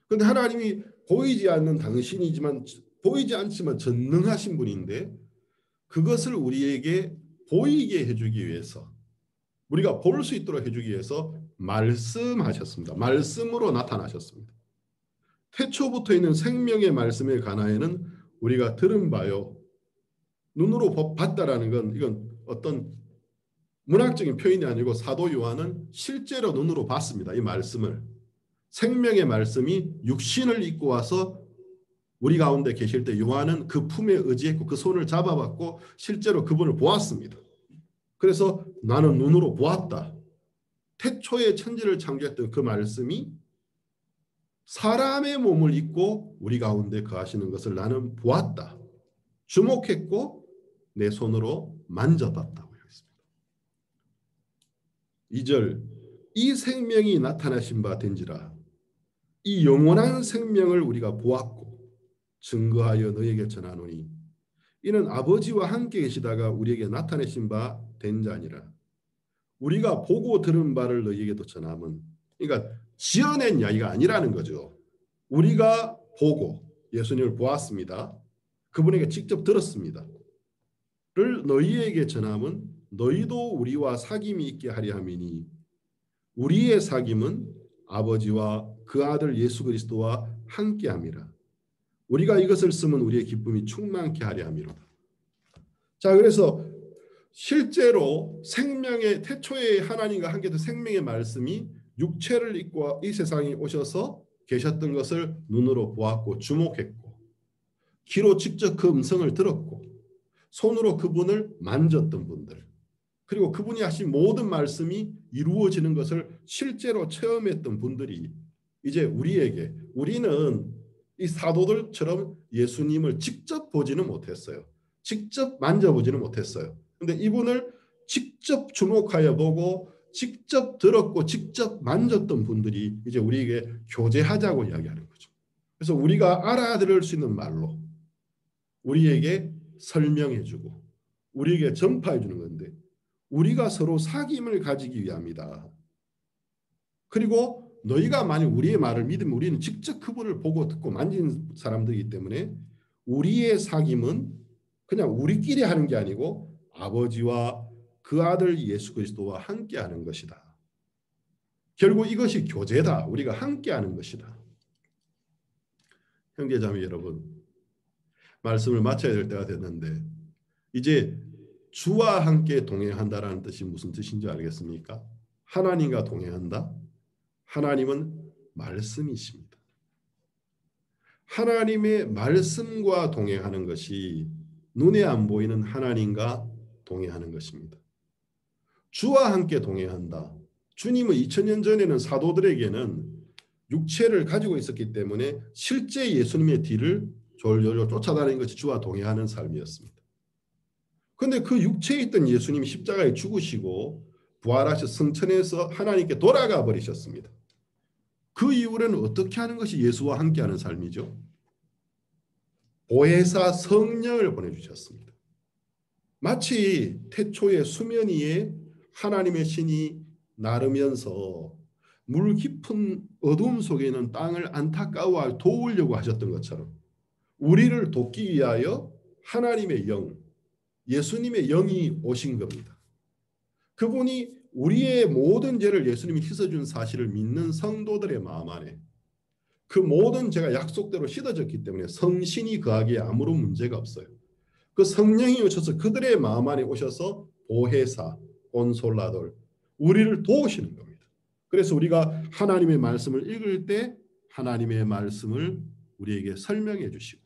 A: 그런데 하나님이 보이지 않는 당신이지만 보이지 않지만 전능하신 분인데 그것을 우리에게 보이게 해주기 위해서 우리가 볼 수 있도록 해주기 위해서 말씀하셨습니다. 말씀으로 나타나셨습니다. 태초부터 있는 생명의 말씀에 관하여는 우리가 들은 바요 눈으로 봤다라는 건 이건 어떤 문학적인 표현이 아니고 사도 요한은 실제로 눈으로 봤습니다. 이 말씀을. 생명의 말씀이 육신을 입고 와서 우리 가운데 계실 때 요한은 그 품에 의지했고 그 손을 잡아봤고 실제로 그분을 보았습니다. 그래서 나는 눈으로 보았다. 태초에 천지를 창조했던 그 말씀이 사람의 몸을 입고 우리 가운데 거하시는 것을 나는 보았다. 주목했고 내 손으로 만져봤다고 했습니다. 2절 이 생명이 나타나신 바 된지라 이 영원한 생명을 우리가 보았고 증거하여 너에게 전하노니 이는 아버지와 함께 계시다가 우리에게 나타내신 바 된 자니라. 우리가 보고 들은 바를 너희에게도 전함은 그러니까 지어낸 이야기가 아니라는 거죠. 우리가 보고 예수님을 보았습니다. 그분에게 직접 들었습니다. 를 너희에게 전함은 너희도 우리와 사귐이 있게 하려 함이니 우리의 사귐은 아버지와 그 아들 예수 그리스도와 함께함이라. 우리가 이것을 쓰면 우리의 기쁨이 충만케 하려 함이로다. 자, 그래서 실제로 생명의 태초에 하나님과 함께 생명의 말씀이 육체를 입고 이 세상에 오셔서 계셨던 것을 눈으로 보았고 주목했고 귀로 직접 그 음성을 들었고 손으로 그분을 만졌던 분들 그리고 그분이 하신 모든 말씀이 이루어지는 것을 실제로 체험했던 분들이 이제 우리에게 우리는 이 사도들처럼 예수님을 직접 보지는 못했어요. 직접 만져보지는 못했어요. 근데 이분을 직접 주목하여 보고 직접 들었고 직접 만졌던 분들이 이제 우리에게 교제하자고 이야기하는 거죠. 그래서 우리가 알아들을 수 있는 말로 우리에게 설명해주고 우리에게 전파해주는 건데 우리가 서로 사귐을 가지기 위함이다. 그리고 너희가 만약 우리의 말을 믿으면 우리는 직접 그분을 보고 듣고 만진 사람들이기 때문에 우리의 사귐은 그냥 우리끼리 하는 게 아니고 아버지와 그 아들 예수 그리스도와 함께하는 것이다. 결국 이것이 교제다. 우리가 함께하는 것이다. 형제자매 여러분, 말씀을 마쳐야 될 때가 됐는데 이제 주와 함께 동행한다라는 뜻이 무슨 뜻인지 알겠습니까? 하나님과 동행한다. 하나님은 말씀이십니다. 하나님의 말씀과 동행하는 것이 눈에 안 보이는 하나님과 동행하는 것입니다. 주와 함께 동행한다. 주님은 2000년 전에는 사도들에게는 육체를 가지고 있었기 때문에 실제 예수님의 뒤를 졸졸 쫓아다니는 것이 주와 동행하는 삶이었습니다. 그런데 그 육체에 있던 예수님이 십자가에 죽으시고 부활하셔 성천에서 하나님께 돌아가 버리셨습니다. 그 이후로는 어떻게 하는 것이 예수와 함께하는 삶이죠? 보혜사 성령을 보내주셨습니다. 마치 태초의 수면 위에 하나님의 신이 나르면서 물 깊은 어둠 속에 있는 땅을 안타까워 도우려고 하셨던 것처럼 우리를 돕기 위하여 하나님의 영, 예수님의 영이 오신 겁니다. 그분이 우리의 모든 죄를 예수님이 씻어준 사실을 믿는 성도들의 마음 안에 그 모든 죄가 약속대로 씻어졌기 때문에 성신이 거하기에 아무런 문제가 없어요. 그 성령이 오셔서 그들의 마음 안에 오셔서 보혜사, 온솔라돌, 우리를 도우시는 겁니다. 그래서 우리가 하나님의 말씀을 읽을 때 하나님의 말씀을 우리에게 설명해 주시고,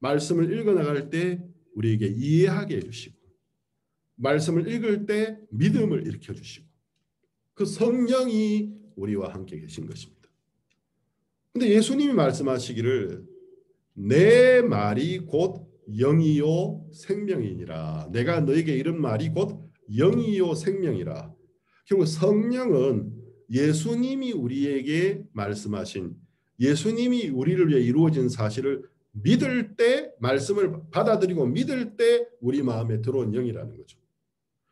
A: 말씀을 읽어나갈 때 우리에게 이해하게 해주시고, 말씀을 읽을 때 믿음을 일으켜주시고, 그 성령이 우리와 함께 계신 것입니다. 근데 예수님이 말씀하시기를 내 말이 곧 영이요 생명이니라. 내가 너에게 이런 말이 곧 영이요 생명이라. 결국 성령은 예수님이 우리에게 말씀하신, 예수님이 우리를 위해 이루어진 사실을 믿을 때, 말씀을 받아들이고 믿을 때 우리 마음에 들어온 영이라는 거죠.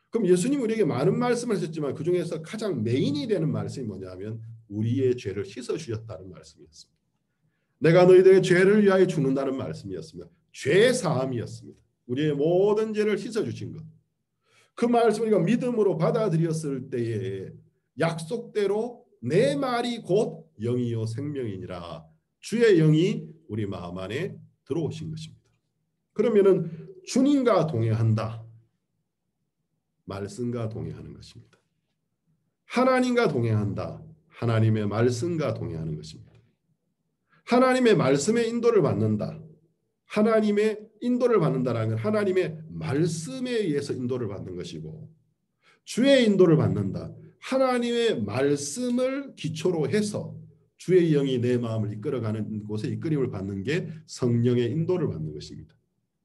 A: 그럼 예수님 우리에게 많은 말씀을 하셨지만 그 중에서 가장 메인이 되는 말씀이 뭐냐면 우리의 죄를 씻어주셨다는 말씀이었습니다. 내가 너희들의 죄를 위하여 죽는다는 말씀이었습니다. 죄 사함이었습니다. 우리의 모든 죄를 씻어주신 것. 그 말씀을 우리가 믿음으로 받아들였을 때에 약속대로 내 말이 곧 영이요 생명이니라. 주의 영이 우리 마음 안에 들어오신 것입니다. 그러면은 주님과 동행한다. 말씀과 동행하는 것입니다. 하나님과 동행한다. 하나님의 말씀과 동행하는 것입니다. 하나님의 말씀의 인도를 받는다. 하나님의 인도를 받는다라는 건 하나님의 말씀에 의해서 인도를 받는 것이고, 주의 인도를 받는다. 하나님의 말씀을 기초로 해서 주의 영이 내 마음을 이끌어가는 곳에 이끌림을 받는 게 성령의 인도를 받는 것입니다.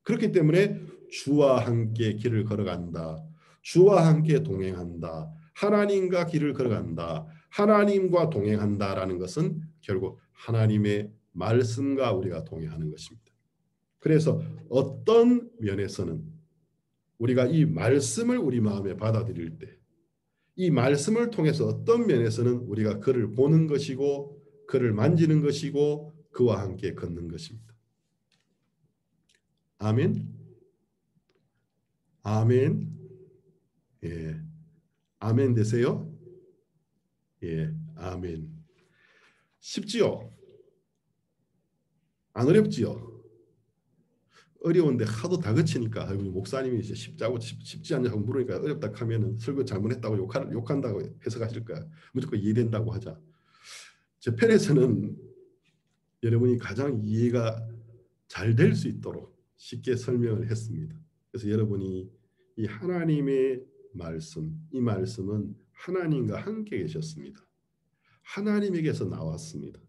A: 그렇기 때문에 주와 함께 길을 걸어간다. 주와 함께 동행한다. 하나님과 길을 걸어간다. 하나님과 동행한다라는 것은 결국 하나님의 말씀과 우리가 동행하는 것입니다. 그래서 어떤 면에서는 우리가 이 말씀을 우리 마음에 받아들일 때, 이 말씀을 통해서 어떤 면에서는 우리가 그를 보는 것이고 그를 만지는 것이고 그와 함께 걷는 것입니다. 아멘. 아멘. 예. 아멘 되세요? 예. 아멘. 쉽지요? 안 어렵지요? 어려운데 하도 다그치니까 목사님이 이제 쉽지 않냐고 물으니까 어렵다 하면은 설교 잘못했다고 욕한다고 해석하실 거야. 무조건 이해된다고 하자. 제 편에서는 여러분이 가장 이해가 잘 될 수 있도록 쉽게 설명을 했습니다. 그래서 여러분이 이 하나님의 말씀, 이 말씀은 하나님과 함께 계셨습니다. 하나님에게서 나왔습니다.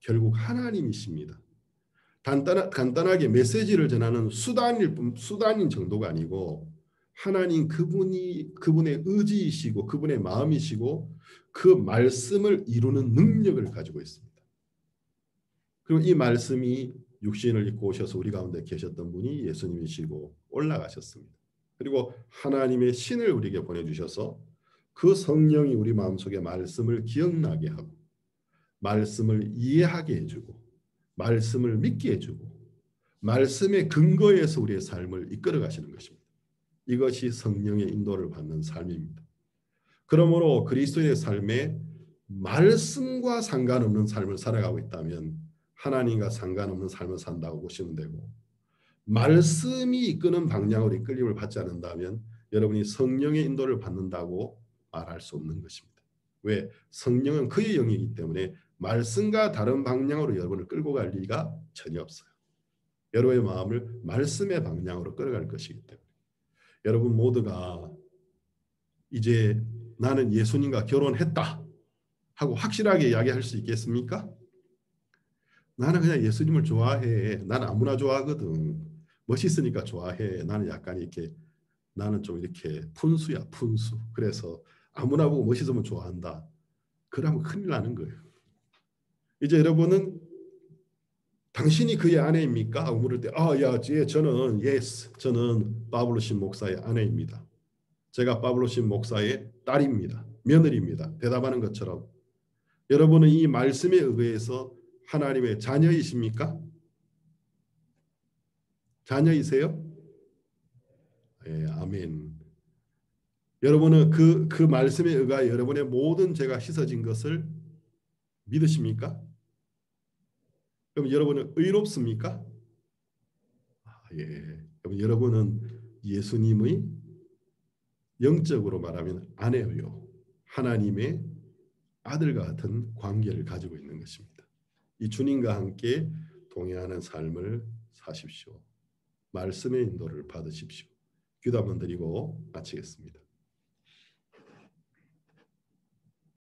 A: 결국 하나님이십니다. 간단하게 메시지를 전하는 수단인 정도가 아니고 하나님 그분의 의지이시고 그분의 마음이시고 그 말씀을 이루는 능력을 가지고 있습니다. 그리고 이 말씀이 육신을 입고 오셔서 우리 가운데 계셨던 분이 예수님이시고 올라가셨습니다. 그리고 하나님의 신을 우리에게 보내주셔서 그 성령이 우리 마음속에 말씀을 기억나게 하고 말씀을 이해하게 해주고 말씀을 믿게 해주고 말씀의 근거에서 우리의 삶을 이끌어 가시는 것입니다. 이것이 성령의 인도를 받는 삶입니다. 그러므로 그리스도의 삶에 말씀과 상관없는 삶을 살아가고 있다면 하나님과 상관없는 삶을 산다고 보시면 되고, 말씀이 이끄는 방향으로 이끌림을 받지 않는다면 여러분이 성령의 인도를 받는다고 말할 수 없는 것입니다. 왜? 성령은 그의 영이기 때문에 말씀과 다른 방향으로 여러분을 끌고 갈 리가 전혀 없어요. 여러분의 마음을 말씀의 방향으로 끌어갈 것이기 때문에 여러분 모두가 이제 나는 예수님과 결혼했다 하고 확실하게 이야기할 수 있겠습니까? 나는 그냥 예수님을 좋아해. 나는 아무나 좋아하거든. 멋있으니까 좋아해. 나는 약간 이렇게 나는 좀 이렇게 푼수야, 푼수. 그래서 아무나 보고 멋있으면 좋아한다. 그러면 큰일 나는 거예요. 이제 여러분은 당신이 그의 아내입니까? 하고 물을 때, 저는 파블로신 목사의 아내입니다. 제가 파블로신 목사의 딸입니다. 며느리입니다. 대답하는 것처럼 여러분은 이 말씀에 의해서 하나님의 자녀이십니까? 자녀이세요? 예, 아멘. 여러분은 그 말씀에 의하여 여러분의 모든 죄가 씻어진 것을 믿으십니까? 그럼 여러분은 의롭습니까? 예. 그럼 여러분은 예수님의 영적으로 말하면 아내요. 하나님의 아들과 같은 관계를 가지고 있는 것입니다. 이 주님과 함께 동행하는 삶을 사십시오. 말씀의 인도를 받으십시오. 기도 한번 드리고 마치겠습니다.